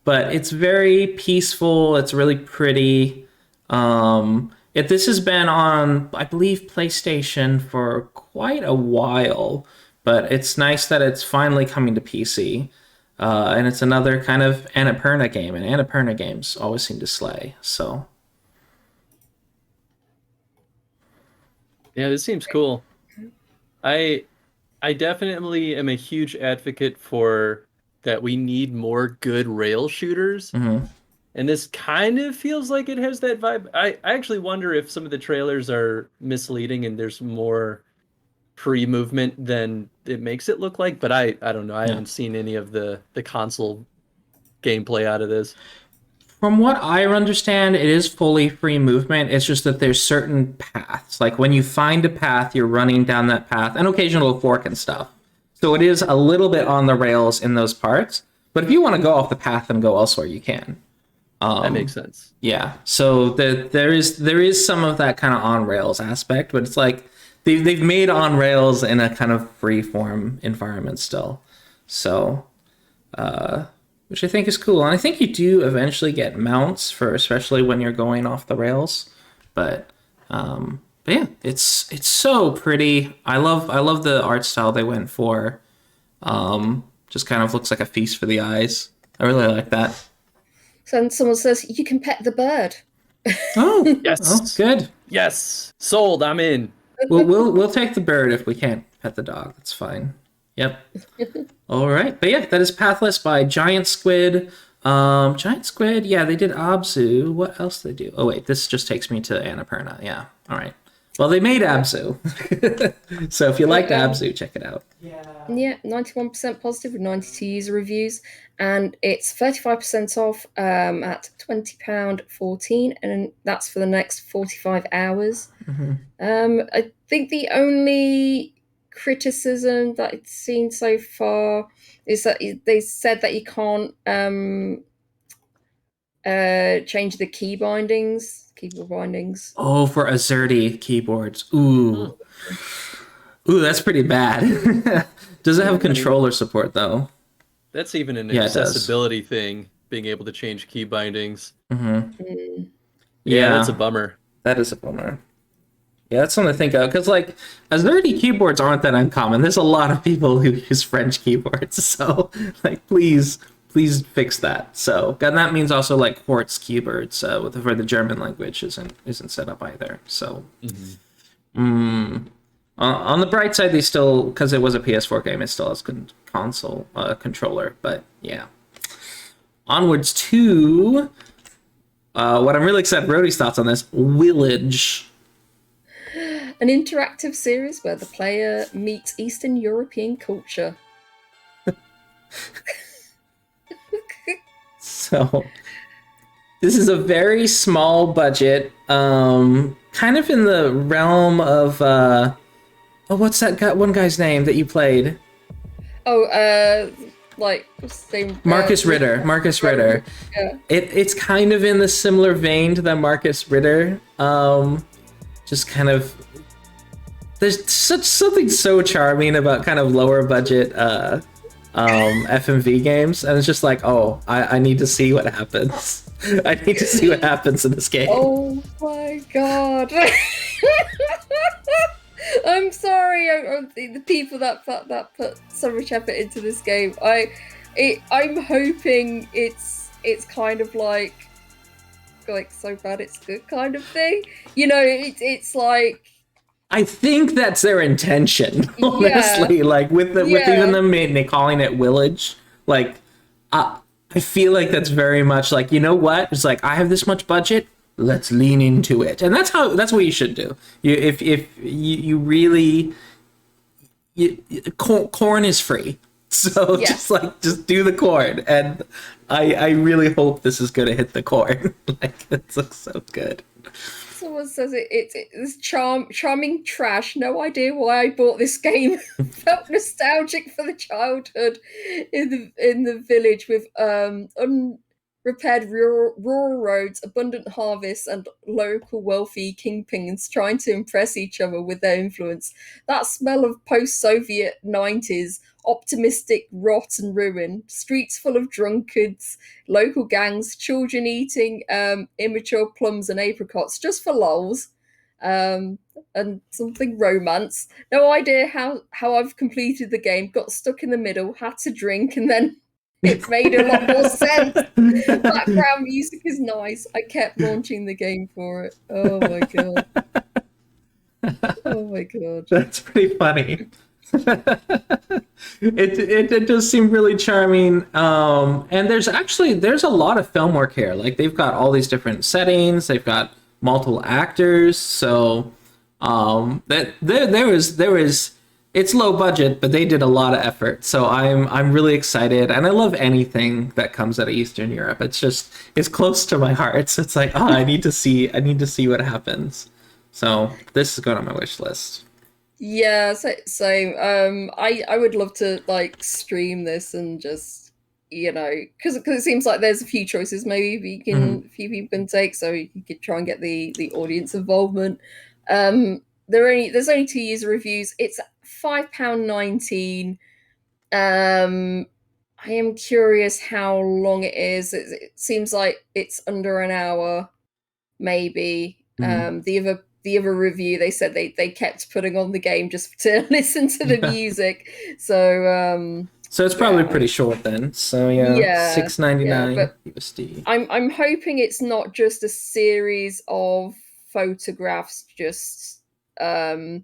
But it's very peaceful. It's really pretty. This has been on, I believe, PlayStation for quite a while, but it's nice that it's finally coming to PC. And it's another kind of Annapurna game, and Annapurna games always seem to slay. So yeah, this seems cool. I definitely am a huge advocate for that. We need more good rail shooters. Mm-hmm. And this kind of feels like it has that vibe. I actually wonder if some of the trailers are misleading and there's more pre-movement than it makes it look like. But I don't know. I haven't seen any of the console gameplay out of this. From what I understand, it is fully free movement. It's just that there's certain paths. Like, when you find a path, you're running down that path, and occasional fork and stuff. So it is a little bit on the rails in those parts. But if you want to go off the path and go elsewhere, you can. That makes sense. Yeah, so there is some of that kind of on rails aspect, but it's like they've made on rails in a kind of free form environment still. So, which I think is cool, and I think you do eventually get mounts for, especially when you're going off the rails. But yeah, it's so pretty. I love the art style they went for. Just kind of looks like a feast for the eyes. I really like that. So someone says you can pet the bird. Oh, yes. Oh, good. Yes, sold. I'm in. We'll take the bird if we can't pet the dog. That's fine. Yep. All right, but yeah, that is Pathless by Giant Squid. Giant Squid. Yeah, they did Abzu. What else did they do? Oh wait, this just takes me to Annapurna. Yeah. All right. Well, they made Abzu. So if you liked Abzu, check it out. Yeah, 91% positive with 92 user reviews, and it's 35% off at £20.14, and that's for the next 45 hours. I think the only criticism that it's seen so far is that they said that you can't change the keyboard bindings. Oh, for Azerty keyboards. Ooh, that's pretty bad. Does it have controller support though? That's even an accessibility thing, being able to change key bindings. Yeah, that's a bummer. That is a bummer. Yeah, that's something to think of, because like Azerty keyboards aren't that uncommon. There's a lot of people who use French keyboards, so like please please fix that. So, and that means also like quartz keyboards for the German language isn't set up either. So, on the bright side, they still, because it was a PS4 game, it still has console controller. But yeah, onwards to what I'm really excited. Brody's thoughts on this: Willage. An interactive series where the player meets Eastern European culture. So, this is a very small budget, kind of in the realm of what's that one guy's name that you played? Like what's his name? Marcus Ritter. Marcus Ritter. Yeah. It's kind of in the similar vein to the Marcus Ritter. Just kind of, there's something so charming about kind of lower budget FMV games, and it's just like, oh, I need to see what happens. I need to see what happens in this game. Oh my god. I'm sorry, the people that put so much effort into this game. I'm hoping it's kind of like so bad it's good kind of thing. You know, it's like, I think that's their intention, honestly. Yeah. Like with even them calling it Willage, like I feel like that's very much like, you know what? It's like, I have this much budget, let's lean into it, and that's what you should do. If you really, corn is free, so Yeah. just do the corn, and I really hope this is gonna hit the corn. Like, it looks so good. someone says it's charming trash. No idea why I bought this game. Felt nostalgic for the childhood in the village with unrepaired rural roads, abundant harvests, and local wealthy kingpins trying to impress each other with their influence. That smell of post-Soviet 90s, optimistic rot and ruin, streets full of drunkards, local gangs, children eating immature plums and apricots just for lols, and something romance. No idea how I've completed the game, got stuck in the middle, had to drink, and then it made a lot more sense. Background music is nice. I kept launching the game for it. Oh my god. Oh my god. That's pretty funny. It does seem really charming, and there's a lot of film work here. Like, they've got all these different settings, they've got multiple actors, so that there was it's low budget, but they did a lot of effort. So I'm really excited, and I love anything that comes out of Eastern Europe. It's close to my heart. So it's like, I need to see what happens. So this is going on my wish list. Yeah, so I would love to like stream this and just, you know, because it seems like there's a few choices maybe a few people can take, so you could try and get the audience involvement. There's only 2 user reviews. It's £5.19. I am curious how long it is. It seems like it's under an hour, maybe. The other review, they said they kept putting on the game just to listen to the music. So it's probably pretty short then. So yeah, $6.99 USD. I'm hoping it's not just a series of photographs, just that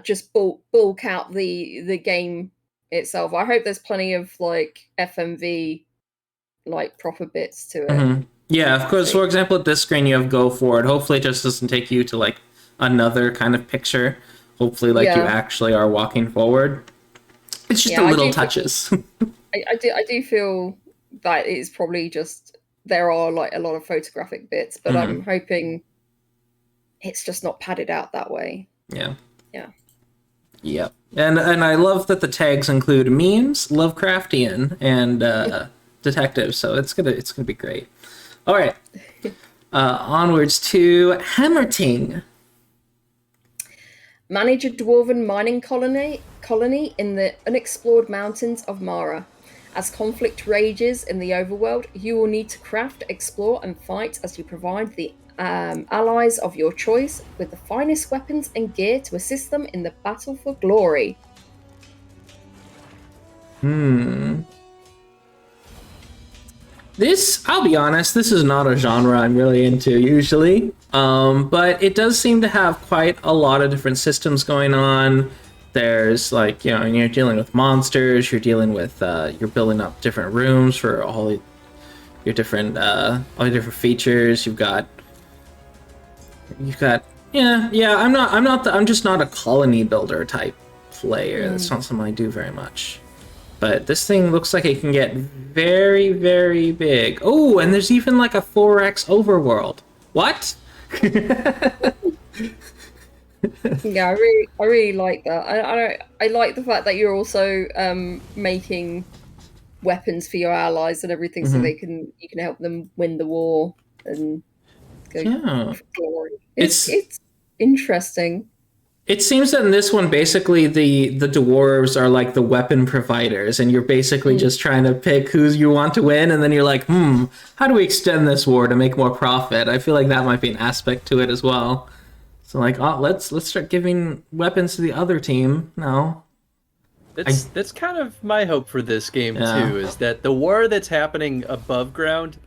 just bulk out the game itself. I hope there's plenty of like FMV, like proper bits to it. Yeah, of course. For example, at this screen you have go forward. Hopefully it just doesn't take you to like another kind of picture. Hopefully you actually are walking forward. It's just the little touches. I do feel that it's probably just, there are like a lot of photographic bits, but I'm hoping it's just not padded out that way. Yeah. Yeah. And I love that the tags include memes, Lovecraftian, and detectives. So it's gonna be great. All right. Onwards to Hammerting. Manage a dwarven mining colony in the unexplored mountains of Mara. As conflict rages in the overworld, you will need to craft, explore, and fight as you provide the allies of your choice with the finest weapons and gear to assist them in the battle for glory. This, I'll be honest, this is not a genre I'm really into usually. But it does seem to have quite a lot of different systems going on. There's like, you're dealing with monsters, you're dealing with, you're building up different rooms for all your different, features. You've got, I'm just not a colony builder type player. That's not something I do very much. But this thing looks like it can get very, very big. Oh, and there's even like a 4X overworld. What? Yeah, I really like that. I like the fact that you're also making weapons for your allies and everything, so you can help them win the war and go for glory. It's interesting. It seems that in this one, basically the dwarves are like the weapon providers, and you're basically just trying to pick who you want to win, and then you're like, how do we extend this war to make more profit? I feel like that might be an aspect to it as well. So like, let's start giving weapons to the other team now. That's kind of my hope for this game too, is that the war that's happening above ground,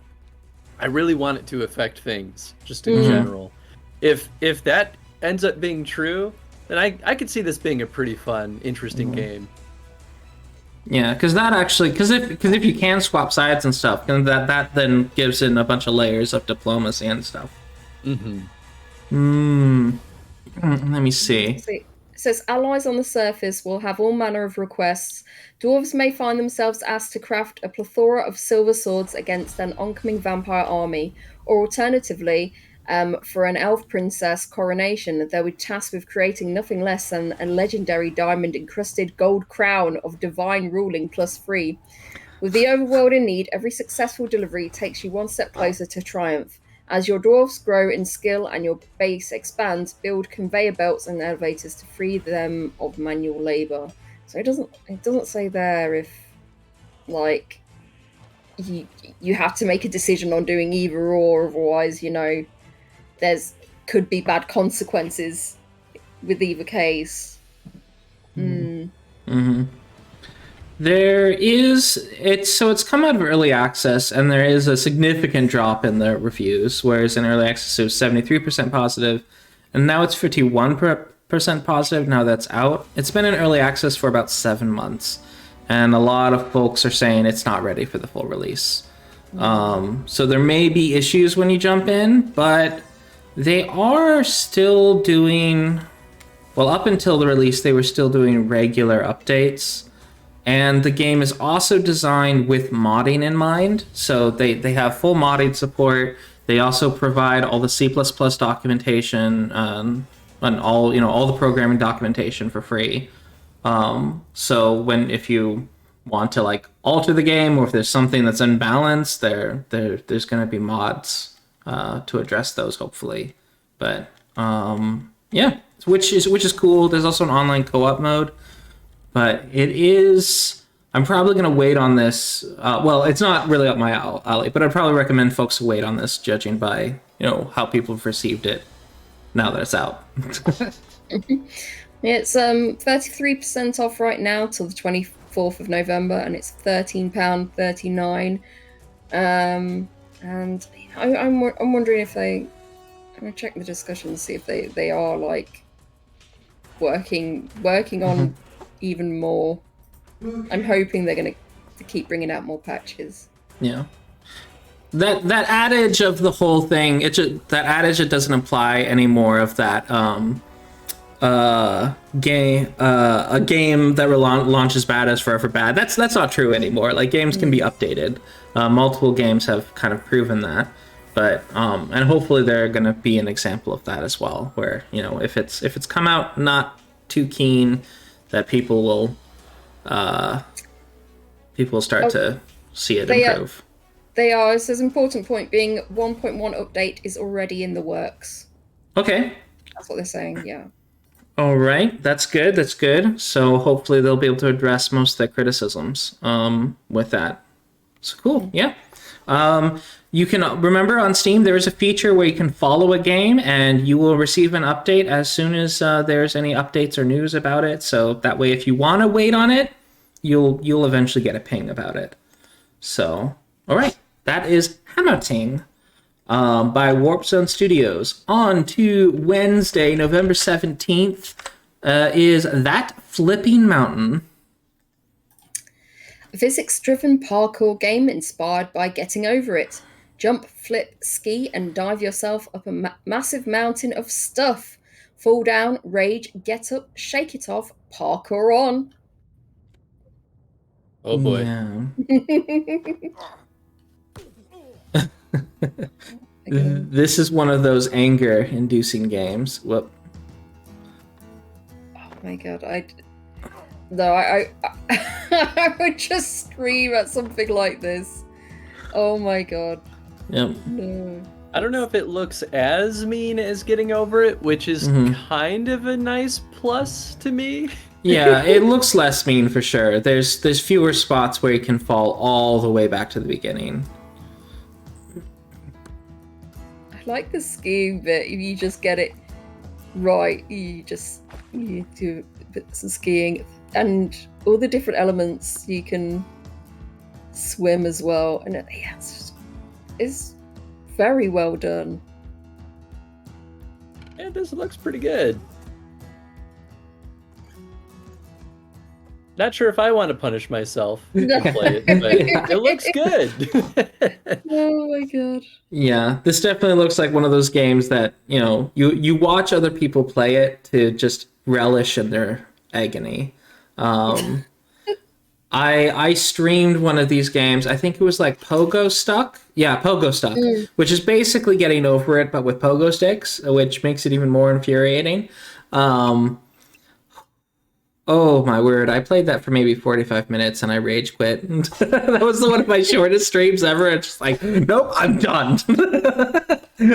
I really want it to affect things just in general. If that ends up being true, then I could see this being a pretty fun, interesting game. Yeah, because if you can swap sides and stuff, then that then gives in a bunch of layers of diplomacy and stuff. Let me see. It says allies on the surface will have all manner of requests. Dwarves may find themselves asked to craft a plethora of silver swords against an oncoming vampire army, or alternatively, for an elf princess coronation, they'll be tasked with creating nothing less than a legendary diamond-encrusted gold crown of divine ruling +3. With the overworld in need, every successful delivery takes you one step closer to triumph. As your dwarves grow in skill and your base expands, build conveyor belts and elevators to free them of manual labor. So it doesn't say there if, like, you have to make a decision on doing either or, otherwise, there's could be bad consequences with either case. It's come out of early access, and there is a significant drop in the reviews, whereas in early access it was 73% positive, and now it's 51% positive now that's out. It's been in early access for about 7 months, and a lot of folks are saying it's not ready for the full release. So there may be issues when you jump in, but they are still doing, well, up until the release, they were still doing regular updates. And the game is also designed with modding in mind. So they have full modding support. They also provide all the C++ documentation and all the programming documentation for free. So if you want to like alter the game, or if there's something that's unbalanced, there's going to be mods to address those, hopefully. But which is cool. There's also an online co-op mode. But I'm probably going to wait on this. Well, it's not really up my alley, but I'd probably recommend folks to wait on this, judging by, how people have received it now that it's out. It's 33% off right now till the 24th of November, and it's £13.39. And I'm wondering if I'm going to check the discussion and see if they are like working on even more. I'm hoping they're going to keep bringing out more patches. Yeah. That adage of the whole thing, that adage, it doesn't imply any more of that a game that launches bad is forever bad. That's not true anymore. Like, games can be updated. Multiple games have kind of proven that. But and hopefully they're going to be an example of that as well, where, if it's come out not too keen, that people will start to see it improve. They are. It says important point being 1.1 update is already in the works. Okay. That's what they're saying, yeah. All right. That's good. So hopefully they'll be able to address most of their criticisms with that. So cool. Yeah. You can remember on Steam there is a feature where you can follow a game and you will receive an update as soon as there's any updates or news about it. So that way, if you want to wait on it, you'll eventually get a ping about it. So, all right, That is Hammerting by Warpzone Studios. On to Wednesday, November 17th, is That Flipping Mountain. A physics-driven parkour game inspired by getting over it. Jump, flip, ski, and dive yourself up a massive mountain of stuff. Fall down, rage, get up, shake it off, parkour on. Oh boy. Yeah. Again. This is one of those anger-inducing games. Whoop. Oh my god, I would just scream at something like this. Oh my god. Yep. No. I don't know if it looks as mean as getting over it, which is kind of a nice plus to me. Yeah, it looks less mean for sure. There's fewer spots where you can fall all the way back to the beginning. I like the skiing bit. If you just get it right, you do some skiing and all the different elements. You can swim as well, and it's very well done. Yeah, this looks pretty good. Not sure if I want to punish myself to play it, but it looks good. Oh my god. Yeah, this definitely looks like one of those games that, you watch other people play it to just relish in their agony. I streamed one of these games. I think it was like Pogo Stuck. Yeah, Pogo Stuck, which is basically getting over it, but with pogo sticks, which makes it even more infuriating. Oh my word, I played that for maybe 45 minutes and I rage quit. That was one of my shortest streams ever. It's just like, nope, I'm done.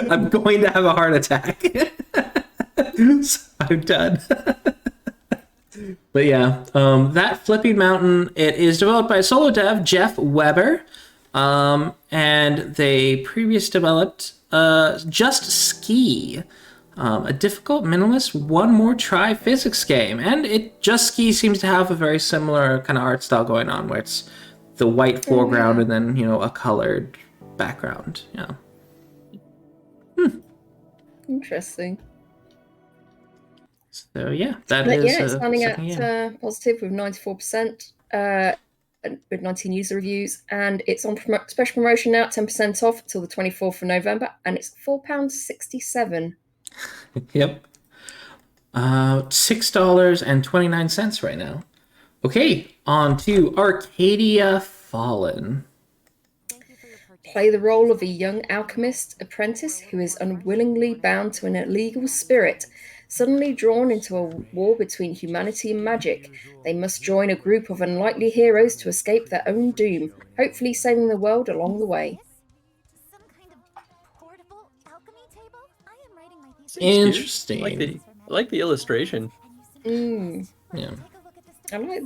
I'm going to have a heart attack. So I'm done. But yeah, That Flipping Mountain, it is developed by solo dev Jeff Weber. And they previously developed Just Ski. A difficult, minimalist, one more try physics game. And Just Ski seems to have a very similar kind of art style going on, where it's the white foreground and then, a colored background. Yeah. Interesting. So yeah, that But is. yeah, it's standing second game. at positive with 94%, with 19 user reviews, and it's on special promotion now, 10% off until the 24th of November, and it's £4.67. Yep. $6.29 right now. Okay, on to Arcadia Fallen. Play the role of a young alchemist apprentice who is unwillingly bound to an illegal spirit, suddenly drawn into a war between humanity and magic. They must join a group of unlikely heroes to escape their own doom, hopefully saving the world along the way. Interesting. I like the illustration. Yeah. I like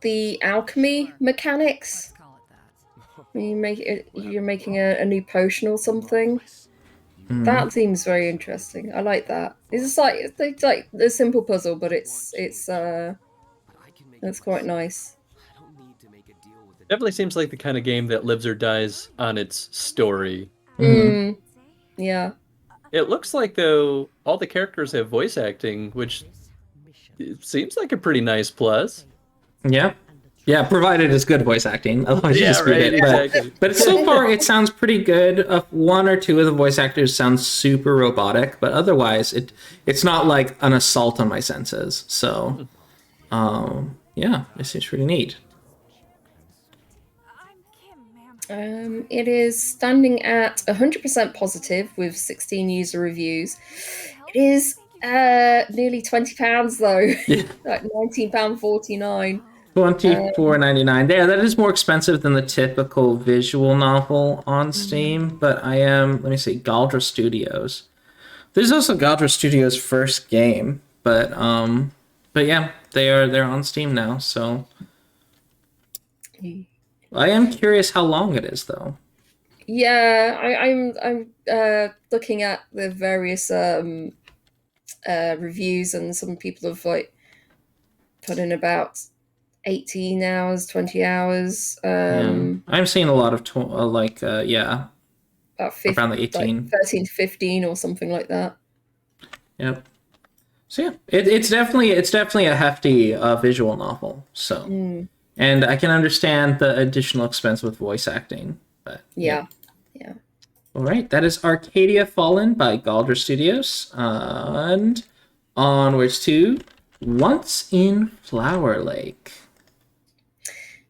the alchemy mechanics. You're making a new potion or something. That seems very interesting. I like that. It's like a simple puzzle, but it's quite nice. Definitely seems like the kind of game that lives or dies on its story. Yeah. It looks like, though, all the characters have voice acting, which seems like a pretty nice plus. Yeah. Yeah, provided it's good voice acting. Otherwise, you just read it. Exactly. But so far, it sounds pretty good. One or two of the voice actors sound super robotic, but otherwise, it's not like an assault on my senses. So, yeah, it seems pretty neat. It is standing at 100% positive with 16 user reviews. It is nearly £20 though, like £19.49. $24.99. Yeah, that is more expensive than the typical visual novel on Steam. But I am, let me see, Galdra Studios. There's also Galdra Studios' first game, but yeah, they're on Steam now. So I am curious how long it is, though. Yeah, I'm looking at the various reviews, and some people have like put in about 18 hours, 20 hours. I'm seeing a lot of About 50, around the 18. like 13 to 15 or something like that. Yep. So yeah, it's definitely a hefty visual novel. So, and I can understand the additional expense with voice acting. But Yeah. All right, that is Arcadia Fallen by Galdra Studios, and onwards to Once in Flowerlake.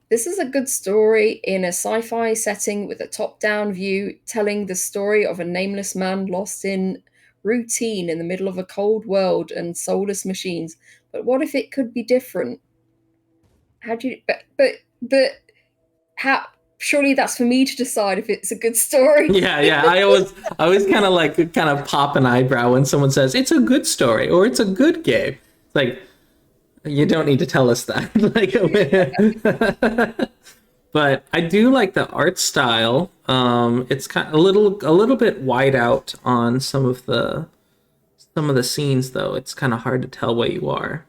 This is a good story in a sci-fi setting with a top-down view telling the story of a nameless man lost in routine in the middle of a cold world and soulless machines. But what if it could be different? How do you but how surely that's for me to decide if it's a good story. Yeah. I always kind of pop an eyebrow when someone says it's a good story or it's a good game. It's like, you don't need to tell us that. But I do like the art style. It's kind of a little bit wide out on some of the scenes, though. It's kind of hard to tell where you are.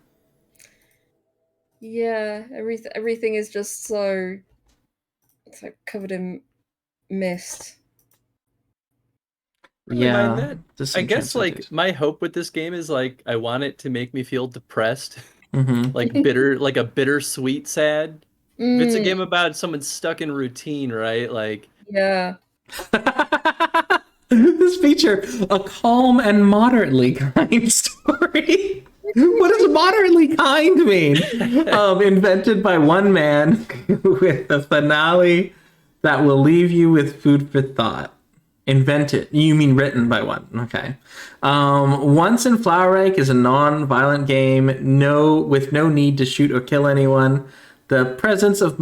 Yeah, everything is just so it's like covered in mist. Really mind Yeah, that. I guess like my hope with this game is like I want it to make me feel depressed, like bitter, like a bittersweet sad. If it's a game about someone stuck in routine, right? Like yeah. This feature a calm and moderately kind story. What does moderately kind mean? Invented by one man with a finale that will leave you with food for thought. Invented. You mean written by one. Okay. Once in Flowerlake is a non-violent game, with no need to shoot or kill anyone. The presence of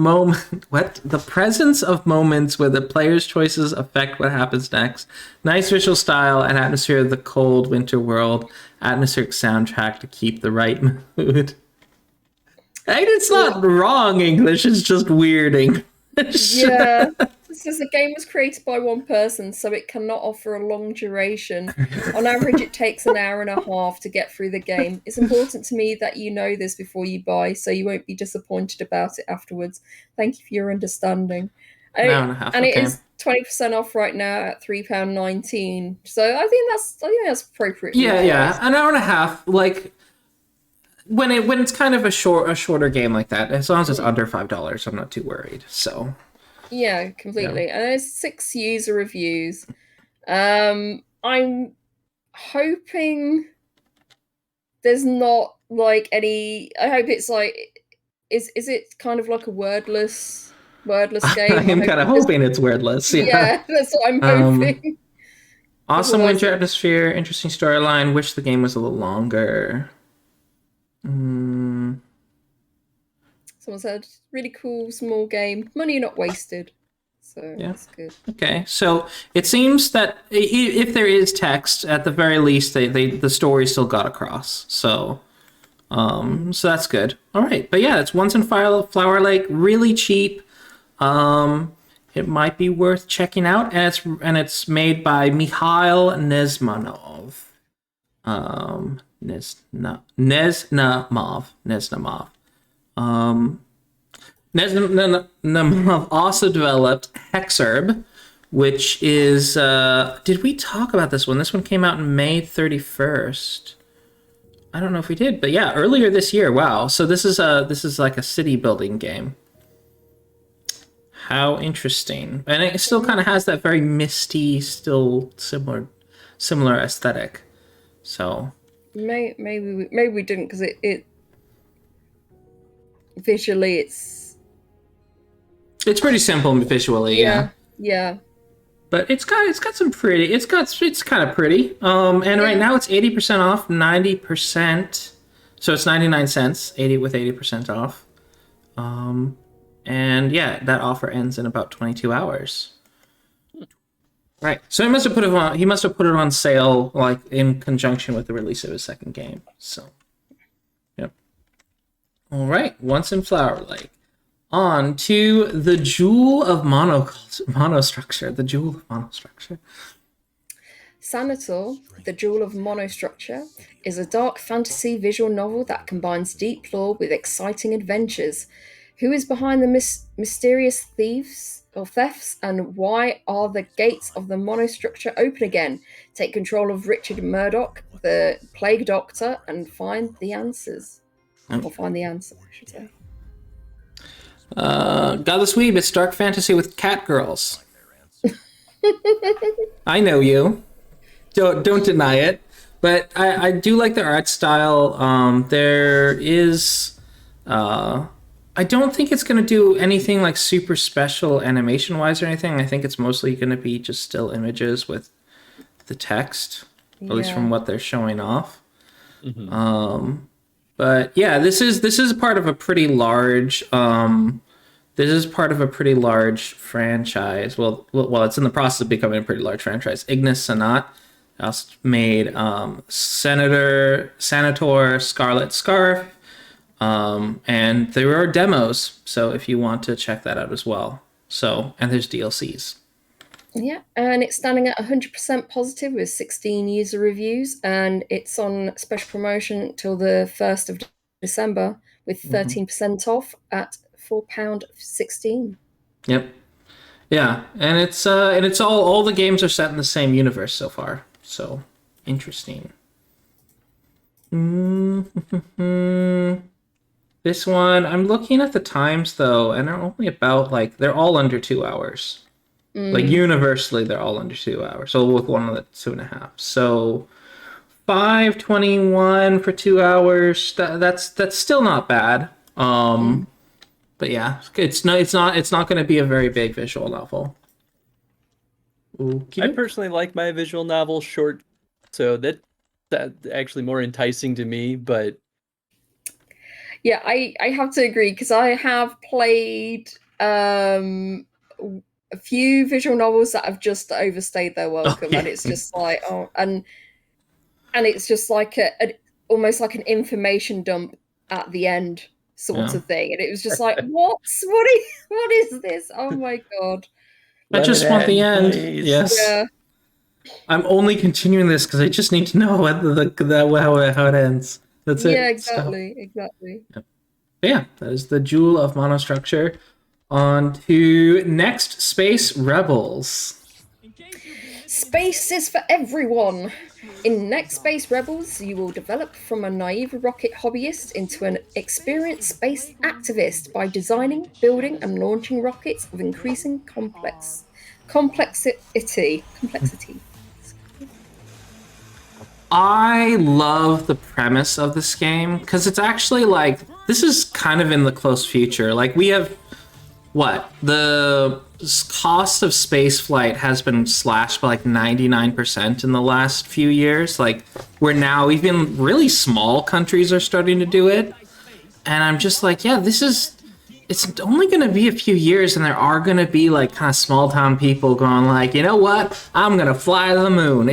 moments where the player's choices affect what happens next. Nice visual style and atmosphere of the cold winter world. Atmospheric soundtrack to keep the right mood. And it's not wrong English, it's just weird English. Yeah. This is a game was created by one person, so it cannot offer a long duration. On average, it takes an hour and a half to get through the game. It's important to me that you know this before you buy, so you won't be disappointed about it afterwards. Thank you for your understanding. An hour and a half, and okay. It is 20% off right now at £3.19. So I think that's appropriate. Yeah, an hour and a half. Like when it's kind of a shorter game like that, as long as it's under $5, I'm not too worried. So. Yeah, completely. Yeah. And there's 6 user reviews. I'm hoping there's not like any. I hope it's like, is it kind of like a wordless game? I'm kind of hoping it's wordless. Yeah, that's what I'm hoping. Awesome winter atmosphere, interesting storyline. Wish the game was a little longer. Someone said, really cool, small game. Money not wasted. So that's good. Okay, so it seems that if there is text, at the very least, the story still got across. So that's good. All right, but yeah, it's Once in Flowerlake, really cheap. It might be worth checking out, and it's made by Mikhail Neznamov. Neznamov. Neznamov also developed Hexerb, which is did we talk about this one? This one came out in May 31st. I don't know if we did, but yeah, earlier this year. Wow. So this is like a city building game. How interesting. And it still kind of has that very misty, still similar aesthetic. So maybe we didn't, because it visually it's pretty simple visually. Yeah. But it's got some pretty. It's kind of pretty. And right now it's 80% off, 90%. So it's 99 cents, 80% off. And yeah, that offer ends in about 22 hours. Right. So he must have put it on sale like in conjunction with the release of his second game. So yep. All right, Once in Flowerlake. On to the Jewel of Monostructure. The Jewel of Monostructure. Sanator, The Jewel of Monostructure, is a dark fantasy visual novel that combines deep lore with exciting adventures. Who is behind the mysterious thefts, and why are the gates of the monostructure open again? Take control of Richard Murdoch, the Plague Doctor, and find the answers. Or find the answer, I should say. Godless Weeb, it's dark fantasy with cat girls. I know you. Don't deny it. But I do like the art style. There is... I don't think it's going to do anything like super special animation-wise or anything. I think it's mostly going to be just still images with the text, at least from what they're showing off. Mm-hmm. But yeah, this is part of a pretty large franchise. Well, it's in the process of becoming a pretty large franchise. Ignis, Sanat also made Senator, Scarlet Scarf. And there are demos, so if you want to check that out as well. And there's DLCs. Yeah, and it's standing at 100% positive with 16 user reviews, and it's on special promotion till the 1st of December with 13% off at £4.16. Yep. Yeah, and it's all the games are set in the same universe so far. So interesting. This one, I'm looking at the times though, and they're only about they're all under 2 hours. Like universally, they're all under 2 hours. So with one of the 2.5. So 5:21 for 2 hours. That's still not bad. But yeah, it's not going to be a very big visual novel. I personally like my visual novels short, so that's actually more enticing to me. But yeah, I have to agree because I have played a few visual novels that have just overstayed their welcome, and it's just like and it's just like almost like an information dump at the end sort of thing, and it was just like what is this? Oh my god! I just want the end. Please. Yes. Yeah. I'm only continuing this because I just need to know how it ends. That's it. Yeah, exactly. Yep. Yeah, that is the Jewel of Monostructure. On to Next Space Rebels. Space is for everyone. In Next Space Rebels, you will develop from a naive rocket hobbyist into an experienced space activist by designing, building, and launching rockets of increasing complexity. I love the premise of this game because it's actually this is kind of in the close future. We have the cost of space flight has been slashed by 99% in the last few years. Where now even really small countries are starting to do it, and I'm just it's only going to be a few years, and there are going to be kind of small town people going you know what, I'm going to fly to the moon.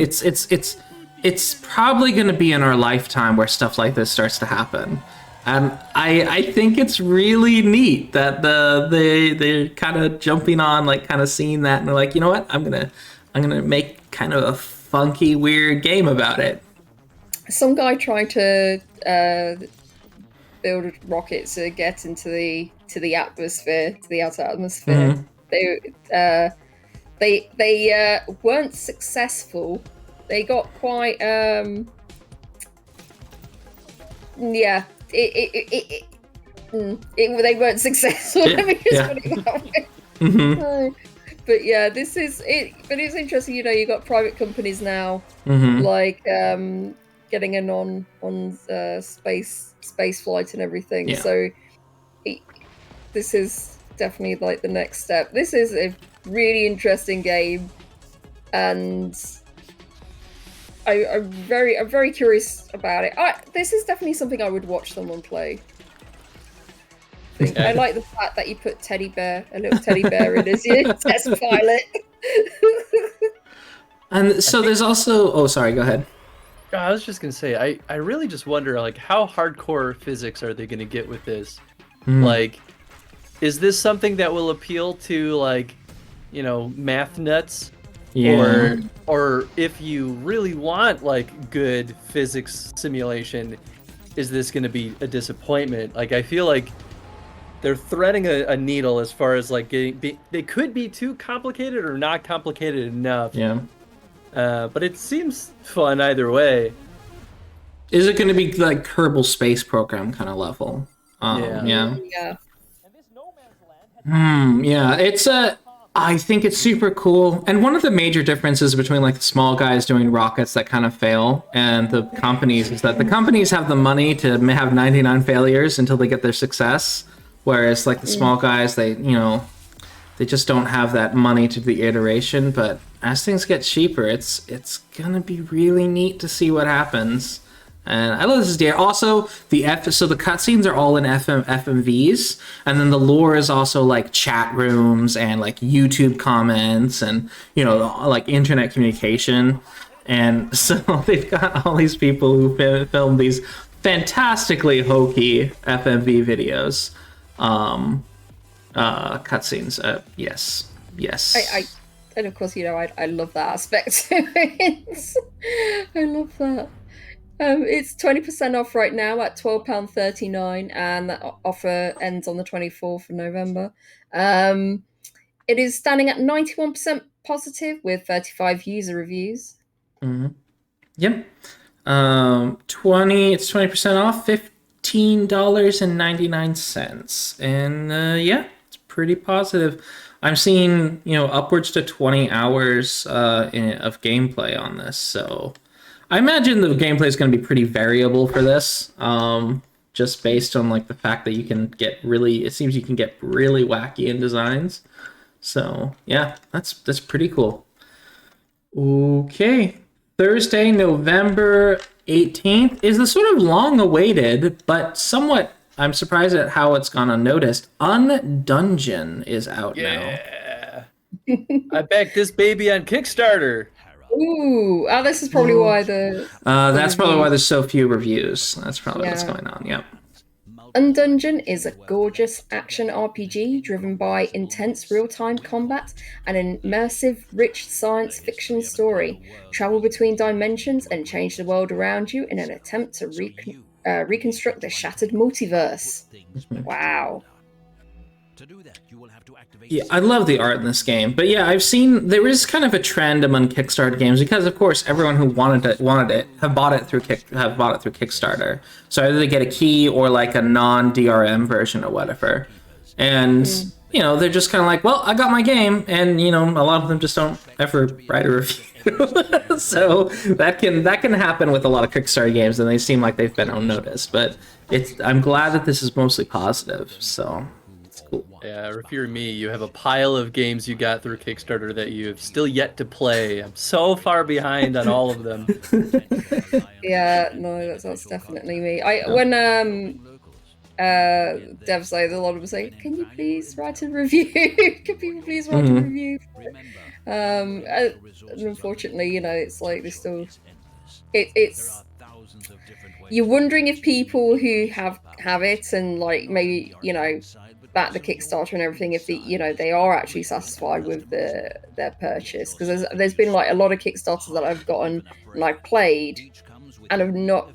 It's probably going to be in our lifetime where stuff like this starts to happen. And I think it's really neat that they're kind of jumping on, kind of seeing that, and they're you know what, I'm gonna make kind of a funky, weird game about it. Some guy tried to build a rocket to get into the atmosphere, to the outer atmosphere. Mm-hmm. They weren't successful. They got quite they weren't successful. Let me just put it that way. Mm-hmm. But yeah, this is it. But it's interesting, you got private companies now, getting in on space flight and everything. Yeah. So this is definitely the next step. This is a really interesting game, and I'm very curious about it. This is definitely something I would watch someone play. I like the fact that you put a little teddy bear in as your test pilot. And so there's also... Oh, sorry, go ahead. I was just going to say, I really just wonder, how hardcore physics are they going to get with this? Is this something that will appeal to, math nuts? Yeah. Or if you really want like good physics simulation, is this going to be a disappointment? Like I feel like they're threading a needle as far as like they could be too complicated or not complicated enough. Yeah. But it seems fun either way. Is it going to be like Kerbal Space Program kind of level? Yeah. Yeah. Yeah. It's I think it's super cool. And one of the major differences between like the small guys doing rockets that kind of fail and the companies is that the companies have the money to have 99 failures until they get their success, whereas like the small guys, they just don't have that money to the iteration. But as things get cheaper, it's gonna be really neat to see what happens. And I love this idea. Also, so the cutscenes are all in FMVs, and then the lore is also like chat rooms and like YouTube comments and like internet communication. And so they've got all these people who film these fantastically hokey FMV videos, cutscenes. Yes. And of course, I love that aspect to it. I love that. It's 20% off right now at £12.39, and that offer ends on the 24th of November. It is standing at 91% positive with 35 user reviews. Mm-hmm. Yep. It's 20% off, $15.99, and yeah, it's pretty positive. I'm seeing upwards to 20 hours of gameplay on this, so. I imagine the gameplay is going to be pretty variable for this, just based on like the fact that you can get really wacky in designs. So yeah, that's pretty cool. Okay, Thursday, November 18th is the sort of long-awaited, but somewhat I'm surprised at how it's gone unnoticed. Undungeon is out now. I backed this baby on Kickstarter. Ooh, this is probably why that's probably why there's so few reviews. That's probably what's going on. Yep. Undungeon is a gorgeous action RPG driven by intense real-time combat and an immersive, rich science fiction story. Travel between dimensions and change the world around you in an attempt to reconstruct the shattered multiverse. Wow. Yeah, I love the art in this game, but yeah, I've seen there is kind of a trend among Kickstarter games because, of course, everyone who wanted it have bought it through Kickstarter. So either they get a key or like a non-DRM version or whatever, and they're just kind of like, well, I got my game, and a lot of them just don't ever write a review. So that can happen with a lot of Kickstarter games, and they seem like they've been unnoticed. But I'm glad that this is mostly positive. So. Cool. Yeah, or if you're me, you have a pile of games you got through Kickstarter that you have still yet to play. I'm so far behind on all of them. Yeah, no, that's definitely me. When devs say, a lot of them say, "Can you please write a review? Can people please write a review?" And unfortunately, it's like there's still it's. You're wondering if people who have it and like maybe back the Kickstarter and everything, if they are actually satisfied with their purchase, because there's been like a lot of Kickstarters that I've gotten and I've played and have not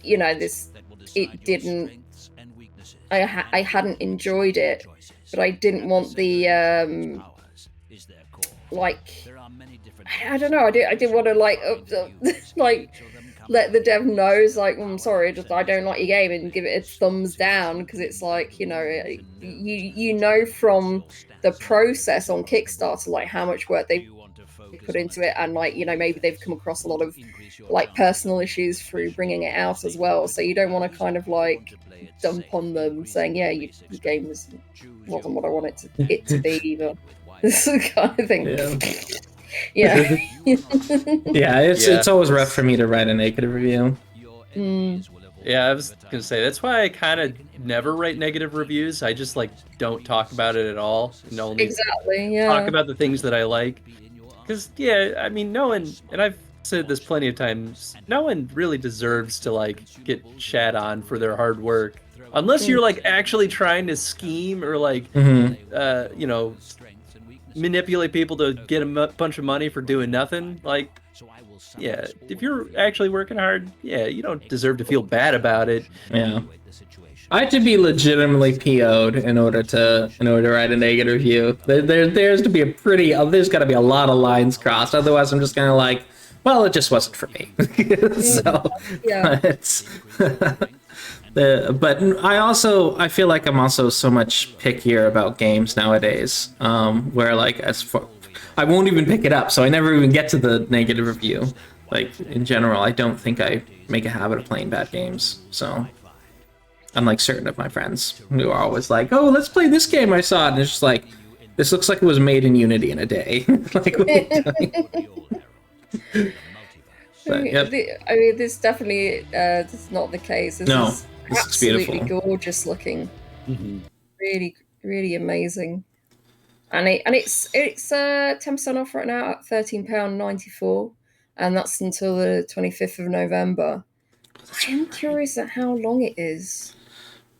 I hadn't enjoyed it, but I didn't want the I don't know, I didn't want to like let the dev knows, like, I'm sorry, I don't like your game, and give it a thumbs down, because it's like, you know from the process on Kickstarter, like how much work they put into it, and like, maybe they've come across a lot of like personal issues through bringing it out as well. So you don't want to kind of like dump on them saying, yeah, your game wasn't what I wanted it to be, but this kind of thing. Yeah. Yeah, it's always rough for me to write a negative review. Yeah, I was gonna say that's why I kind of never write negative reviews. I just like don't talk about it at all, and only talk about the things that I like. Because I mean, no one, and I've said this plenty of times, no one really deserves to like get shat on for their hard work, unless you're like actually trying to scheme or like manipulate people to get a bunch of money for doing nothing. Like, yeah, if you're actually working hard, yeah, you don't deserve to feel bad about it. Yeah. I had to be legitimately PO'd in order to write a negative review. There's to be a pretty there's got to be a lot of lines crossed. Otherwise, I'm just kind of like, well, it just wasn't for me. So Yeah. it's but I feel like I'm also so much pickier about games nowadays. Where like I won't even pick it up, so I never even get to the negative review. Like in general, I don't think I make a habit of playing bad games. So. Unlike certain of my friends who are always like, "Oh, let's play this game I saw," and it's just like, "This looks like it was made in Unity in a day." Like, what are you doing? But, yep. I mean, this definitely this is not the case. This No, is this is absolutely beautiful. gorgeous looking. Mm-hmm. Really, really amazing. And it's 10% off right now at £13.94, and that's until the 25th of November. I am curious at how long it is.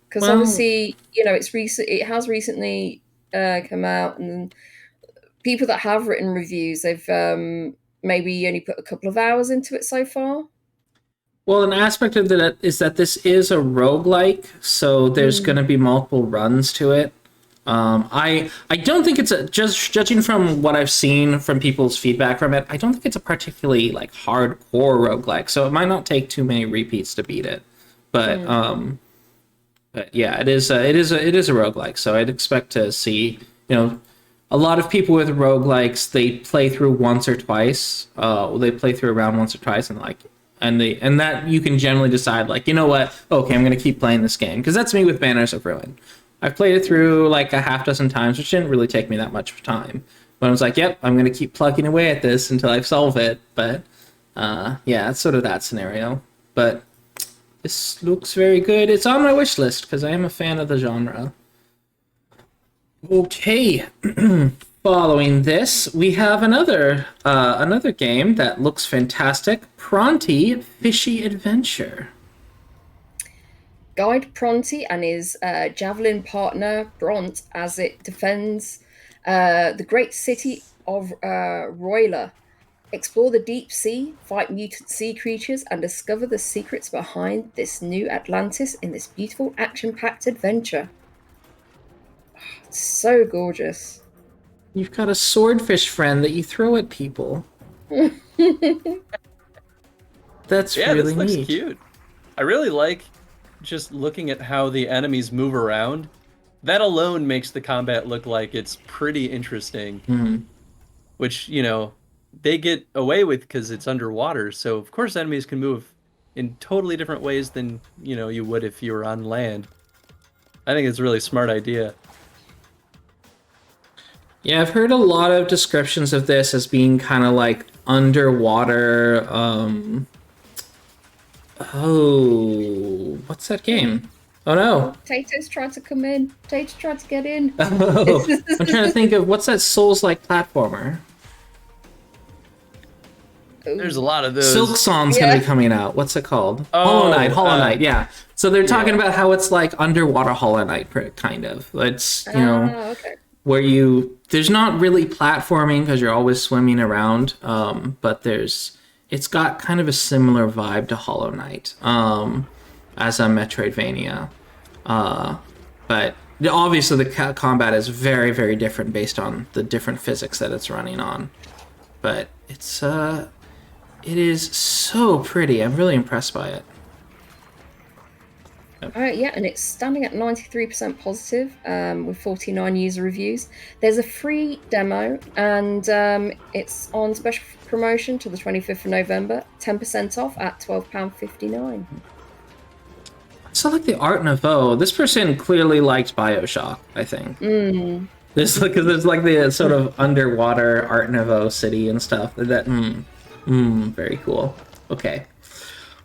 Because Well, obviously, you know, it has recently come out, and people that have written reviews, they've maybe only put a couple of hours into it so far. well, an aspect of that is that this is a roguelike, so there's going to be multiple runs to it. I don't think it's just judging from what I've seen from people's feedback from it, I don't think it's a particularly like hardcore roguelike, so it might not take too many repeats to beat it. But yeah, it is a roguelike, so I'd expect to see, a lot of people with roguelikes, they play through once or twice. They play through around once or twice and that you can generally decide like, you know what? Okay, I'm going to keep playing this game, because that's me with Banners of Ruin. I've played it through like a half dozen times, which didn't really take me that much time. But I was like, yep, I'm going to keep plugging away at this until I solve it. But yeah, it's sort of that scenario. But this looks very good. It's on my wish list because I am a fan of the genre. Okay. Following this, we have another game that looks fantastic. Pronty Fishy Adventure. Guide Pronty and his javelin partner Bront as it defends the great city of Roiler. Explore the deep sea, fight mutant sea creatures, and discover the secrets behind this new Atlantis in this beautiful action-packed adventure. It's so gorgeous. You've got a swordfish friend that you throw at people. That's Yeah, really this looks neat. cute. I really like just looking at how the enemies move around. That alone makes the combat look like it's pretty interesting. Mm-hmm. Which, they get away with because it's underwater. So, of course, enemies can move in totally different ways than, you would if you were on land. I think it's a really smart idea. Yeah, I've heard a lot of descriptions of this as being kind of like underwater. Oh, what's that game? Oh no! Potatoes tried to come in. Potatoes tried to get in. Oh, I'm trying to think of what's that Souls-like platformer. There's a lot of those. Silk Song's gonna be coming out. What's it called? Oh, Hollow Knight. Yeah. So they're talking yeah. about how it's like underwater Hollow Knight, kind of. It's Okay. where there's not really platforming because you're always swimming around, but it's got kind of a similar vibe to Hollow Knight, as a Metroidvania, but obviously the combat is very, very different based on the different physics that it's running on. But it is so pretty. I'm really impressed by it. Yeah, and it's standing at 93% positive with 49 user reviews. There's a free demo, and it's on special promotion till the 25th of November, 10% off at £12.59. So like the Art Nouveau, this person clearly liked Bioshock, I think. There's like the sort of underwater Art Nouveau city and stuff. Very cool. Okay.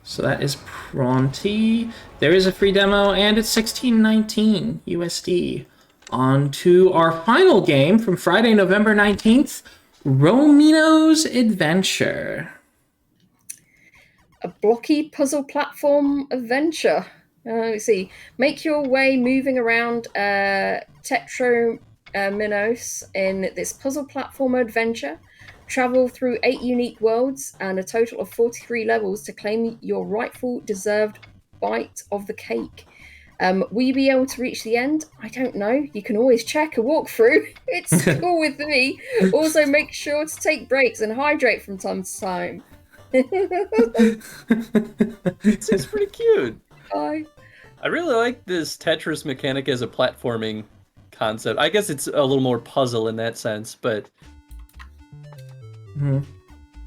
So that is Pronty. There is a free demo, and it's $16.19 USD. On to our final game from Friday, November 19th, Romino's Adventure. A blocky puzzle platform adventure. Let's see. Make your way moving around Tetromino Minos in this puzzle platformer adventure. Travel through 8 unique worlds and a total of 43 levels to claim your rightful deserved bite of the cake. Will you be able to reach the end? I don't know. You can always check a walkthrough. It's cool with me. Also, make sure to take breaks and hydrate from time to time. It's pretty cute. Bye. I really like this Tetris mechanic as a platforming concept. I guess it's a little more puzzle in that sense, but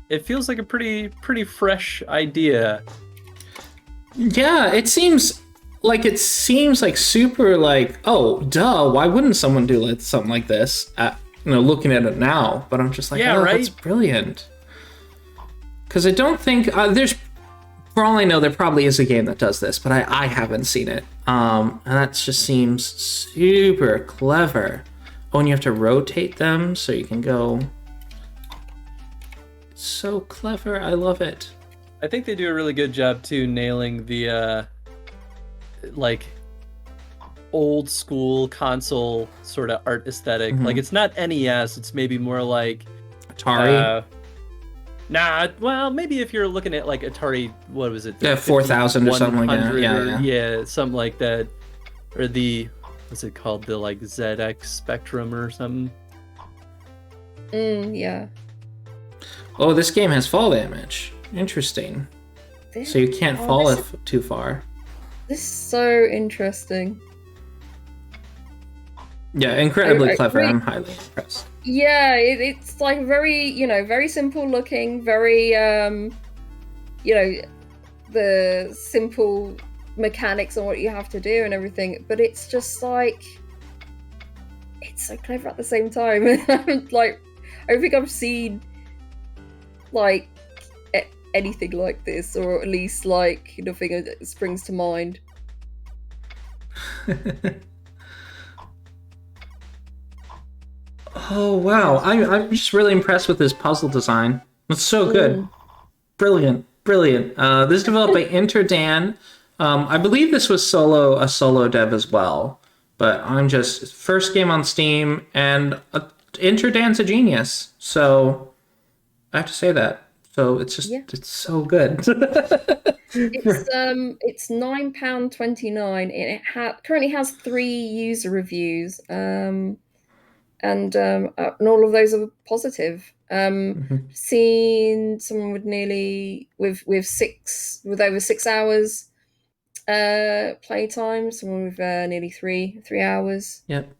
it feels like a pretty fresh idea. Yeah, it seems like super like, oh, duh, why wouldn't someone do like something like this? Looking at it now, but I'm just like, Yeah, oh, right? That's brilliant. Because I don't think there's, for all I know, there probably is a game that does this, but I haven't seen it. And that just seems super clever. Oh, and you have to rotate them so you can go. It's so clever. I love it. I think they do a really good job too, nailing the like old school console sort of art aesthetic. Like it's not NES, it's maybe more like Atari. Well, maybe if you're looking at like Atari, what was it? Yeah, 4000 or something like that. Yeah, something like that. Or the, what's it called? The like ZX Spectrum or something. Yeah. Oh, this game has fall damage. Interesting. So you can't fall too far. This is so interesting. Yeah, incredibly clever. I'm highly impressed. Yeah, it's like very, very simple looking, very, the simple mechanics on what you have to do and everything, but it's just like, it's so clever at the same time. Like, I don't think I've seen, like, anything like this, or at least, like, nothing that springs to mind. Oh wow, I'm just really impressed with this puzzle design. It's so good. Brilliant. This is developed by Interdan. I believe this was a solo dev as well, but I'm just first game on Steam, and Interdan's a genius, so I have to say that. So it's just it's so good. It's £9.29. It currently has 3 user reviews. And all of those are positive. Seen someone with over 6 hours playtime, someone with nearly 3 hours. Yep.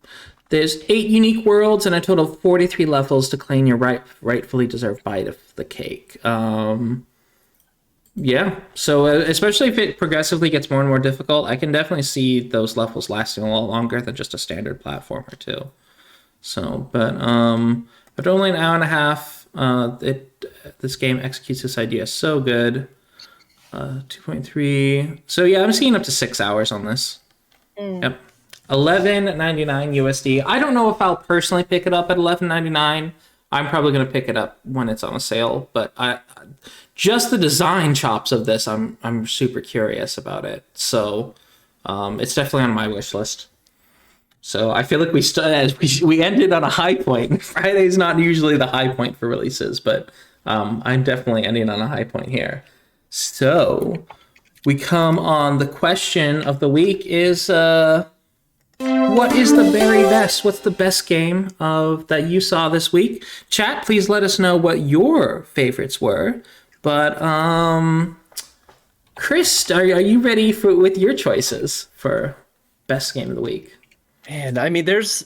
There's 8 unique worlds and a total of 43 levels to claim your rightfully deserved bite of the cake. Yeah, so especially if it progressively gets more and more difficult, I can definitely see those levels lasting a lot longer than just a standard platformer too. So, but only an hour and a half. This game executes this idea so good. 2.3. So yeah, I'm seeing up to 6 hours on this. Yep. $11.99 USD. I don't know if I'll personally pick it up at $11.99. I'm probably gonna pick it up when it's on a sale. But just the design chops of this, I'm super curious about it. So, it's definitely on my wish list. So I feel like we ended on a high point. Friday's not usually the high point for releases, but I'm definitely ending on a high point here. So we come on the question of the week is what is the very best? What's the best game that you saw this week? Chat, please let us know what your favorites were. But Chris, are you ready with your choices for best game of the week? Man, I mean, there's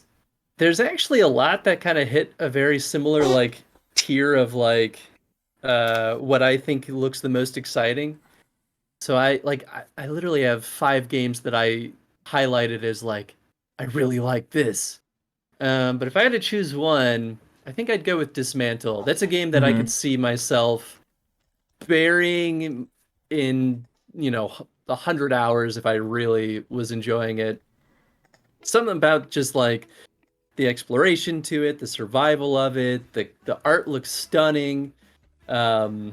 actually a lot that kind of hit a very similar like tier of like what I think looks the most exciting. So I literally have 5 games that I highlighted as like I really like this. But if I had to choose one, I think I'd go with Dysmantle. That's a game that I could see myself burying in 100 hours if I really was enjoying it. Something about just like the exploration to it, the survival of it, the art looks stunning. Yeah,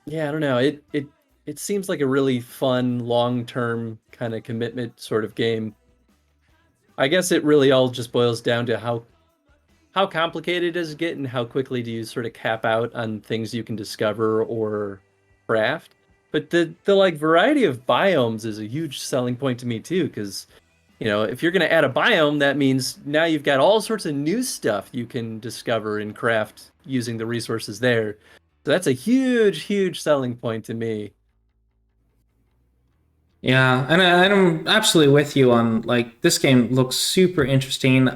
I don't know. It seems like a really fun, long-term kind of commitment sort of game. I guess it really all just boils down to how complicated does it get and how quickly do you sort of cap out on things you can discover or craft. But the like variety of biomes is a huge selling point to me too, because if you're going to add a biome, that means now you've got all sorts of new stuff you can discover and craft using the resources there. So that's a huge, huge selling point to me. Yeah, and I'm absolutely with you on like this game looks super interesting.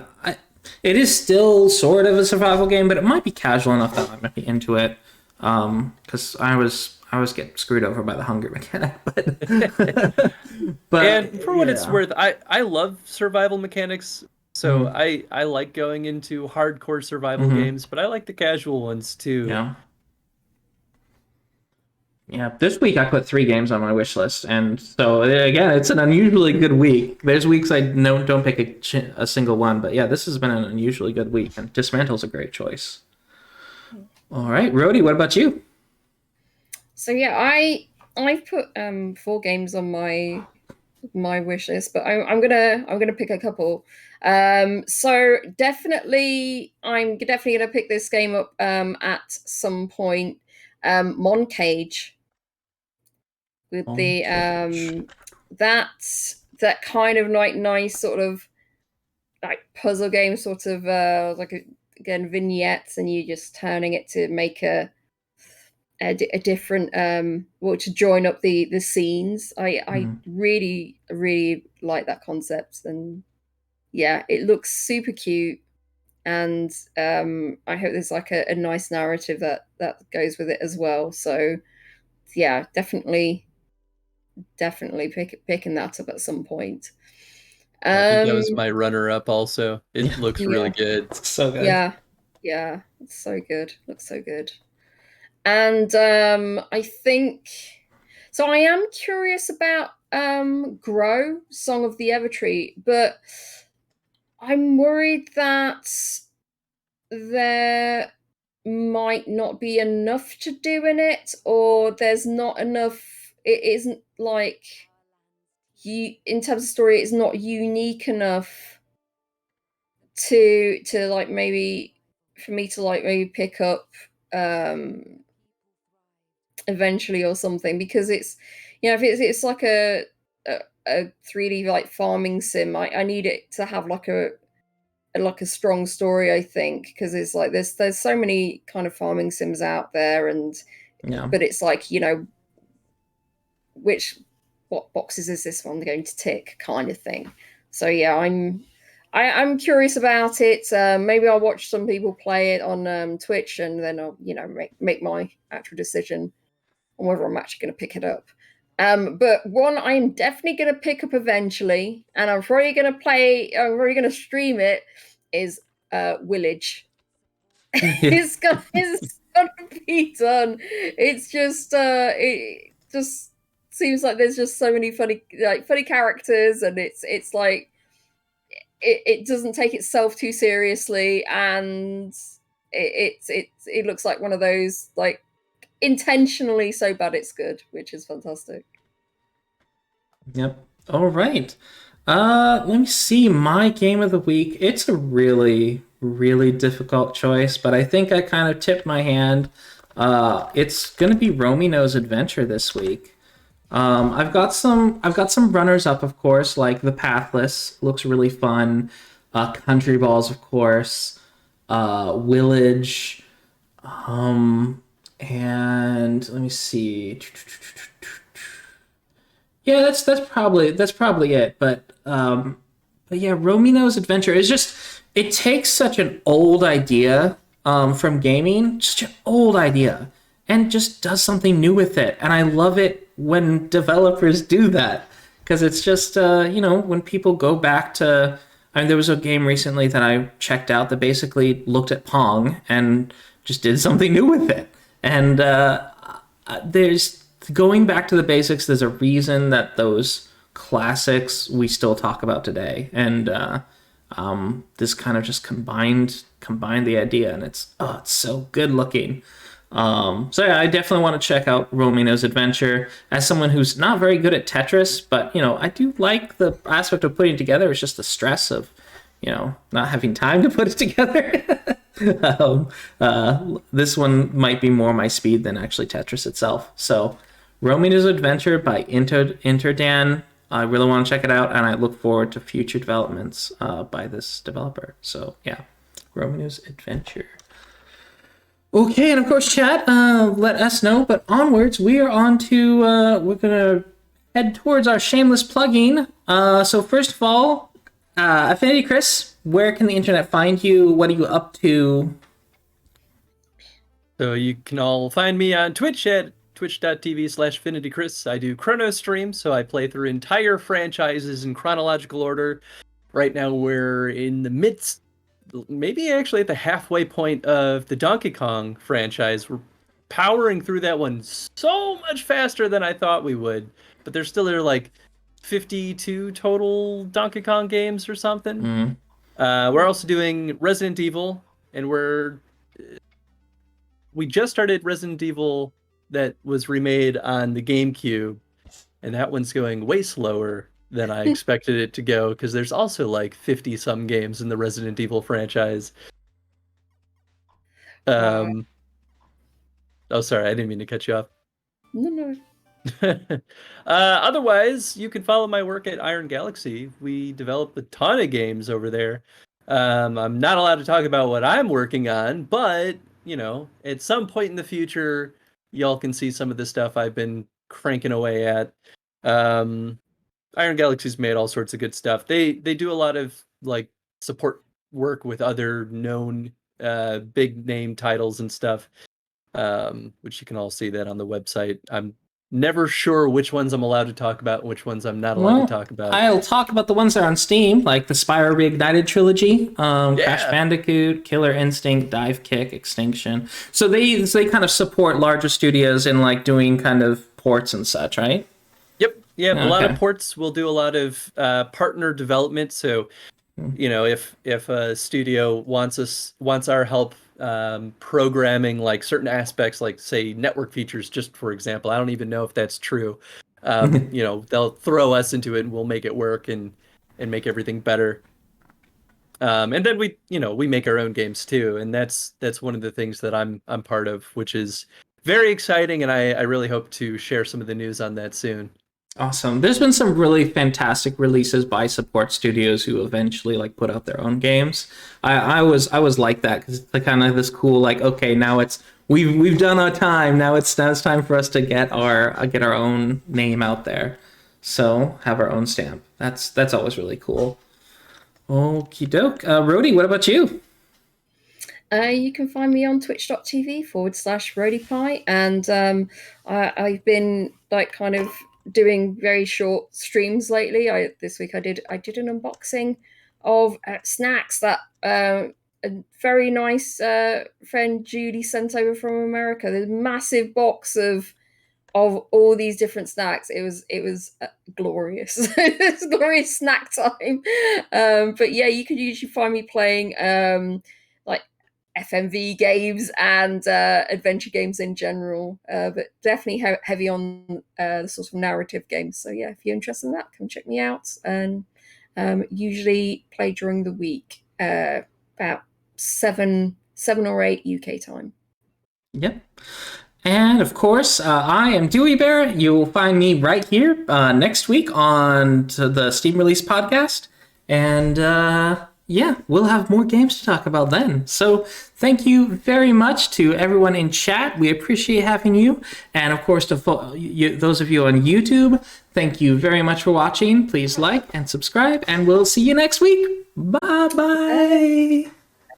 It is still sort of a survival game, but it might be casual enough that I might be into it. Because I was getting screwed over by the hunger mechanic, but And for what it's worth, I love survival mechanics. So I like going into hardcore survival games, but I like the casual ones too. Yeah. Yeah, this week I put 3 games on my wish list, and so again, it's an unusually good week. There's weeks I don't pick a single one, but yeah, this has been an unusually good week, and Dismantle's a great choice. All right, Rhodey, what about you? So yeah, I've put 4 games on my wish list, but I'm gonna pick a couple. So definitely, I'm definitely gonna pick this game up at some point. Moncage with the that kind of like nice sort of like puzzle game, sort of again vignettes, and you just turning it to make a different to join up the scenes. I really like that concept, and yeah, it looks super cute, and I hope there's like a nice narrative that goes with it as well. So yeah, definitely picking that up at some point. I think that was my runner-up also. It looks really good. So good. Yeah, it's so good. Looks so good. And I think so. I am curious about Grow, Song of the Evertree, but I'm worried that there might not be enough to do in it, or there's not enough. It isn't like you in terms of story. It's not unique enough to like maybe for me to like maybe pick up eventually or something, because it's if it's like a 3D like farming sim, I need it to have like a strong story, I think, because it's like there's so many kind of farming sims out there, and but it's like what boxes is this one going to tick kind of thing. So yeah, I'm curious about it. Maybe I'll watch some people play it on Twitch, and then I'll make my actual decision on whether I'm actually going to pick it up. But one I'm definitely going to pick up eventually, and I'm probably going to stream it, is Willage. It's gonna be done. It's just it just seems like there's just so many funny characters, and it's like it doesn't take itself too seriously, and it looks like one of those like intentionally so bad it's good, which is fantastic. Yep. All right. Let me see my game of the week. It's a really, really difficult choice, but I think I kind of tipped my hand. It's gonna be Romino's Adventure this week. I've got some runners up, of course, like the Pathless looks really fun. CountryBalls, of course. Willage. And let me see. Yeah, that's probably it. But yeah, Romino's Adventure is just, it takes such an old idea from gaming, just an old idea, and just does something new with it. And I love it when developers do that, because it's just when people go back to, I mean, there was a game recently that I checked out that basically looked at Pong and just did something new with it. And there's going back to the basics. There's a reason that those classics we still talk about today, and this kind of just combined the idea, and it's so good looking. So yeah, I definitely want to check out Romino's Adventure. As someone who's not very good at Tetris, but I do like the aspect of putting it together. It's just the stress of not having time to put it together. This one might be more my speed than actually Tetris itself. So Romino's Adventure by Interdan. I really want to check it out, and I look forward to future developments by this developer. So yeah, Romino's Adventure. Okay, and of course, chat, let us know. But onwards, we are on to, we're going to head towards our shameless plugging. So first of all, Affinity Chris, where can the internet find you? What are you up to? So you can all find me on Twitch at twitch.tv/AffinityChris. I do chrono streams, so I play through entire franchises in chronological order. Right now we're in the midst, maybe actually at the halfway point of the Donkey Kong franchise. We're powering through that one so much faster than I thought we would, but there still are like 52 total Donkey Kong games or something. Mm. We're also doing Resident Evil, and we just started Resident Evil that was remade on the GameCube, and that one's going way slower than I expected it to go, because there's also like 50-some games in the Resident Evil franchise. Oh, sorry, I didn't mean to cut you off. No. Otherwise, you can follow my work at Iron Galaxy. We develop a ton of games over there. I'm not allowed to talk about what I'm working on, but at some point in the future, y'all can see some of the stuff I've been cranking away at. Iron Galaxy's made all sorts of good stuff. They do a lot of like support work with other known big name titles and stuff, which you can all see that on the website. I'm never sure which ones I'm allowed to talk about and which ones I'm not allowed to talk about. I'll talk about the ones that are on Steam, like the Spyro Reignited trilogy, Crash Bandicoot, Killer Instinct, Dive Kick, Extinction. So they kind of support larger studios in like doing kind of ports and such, right? Yep. Yeah, Okay. A lot of ports. Will do a lot of partner development. So, if a studio wants our help programming like certain aspects, like say network features, just for example, I don't even know if that's true. They'll throw us into it and we'll make it work and make everything better. And then we make our own games too, and that's one of the things that I'm part of, which is very exciting, and I really hope to share some of the news on that soon. Awesome. There's been some really fantastic releases by support studios who eventually like put out their own games. I was like that, because it's kind of this cool like, okay, now we've done our time. Now it's time for us to get our own name out there. So have our own stamp. That's always really cool. Okie doke. Rhodey, what about you? You can find me on twitch.tv/RhodeyPie, and I've been like kind of doing very short streams lately. This week I did an unboxing of snacks that a very nice friend Judy sent over from America. There's a massive box of all these different snacks. It was glorious. It's glorious snack time. But yeah, you could usually find me playing like FMV games and adventure games in general, but definitely heavy on the sort of narrative games. So yeah, if you're interested in that, come check me out. And usually play during the week, about 7 or 8 UK time. Yep. And of course, I am Dewey Bear. You'll find me right here next week on the Steam Release podcast. And yeah, we'll have more games to talk about then. So thank you very much to everyone in chat. We appreciate having you. And of course, to those of you on YouTube, thank you very much for watching. Please like and subscribe, and we'll see you next week. Bye-bye.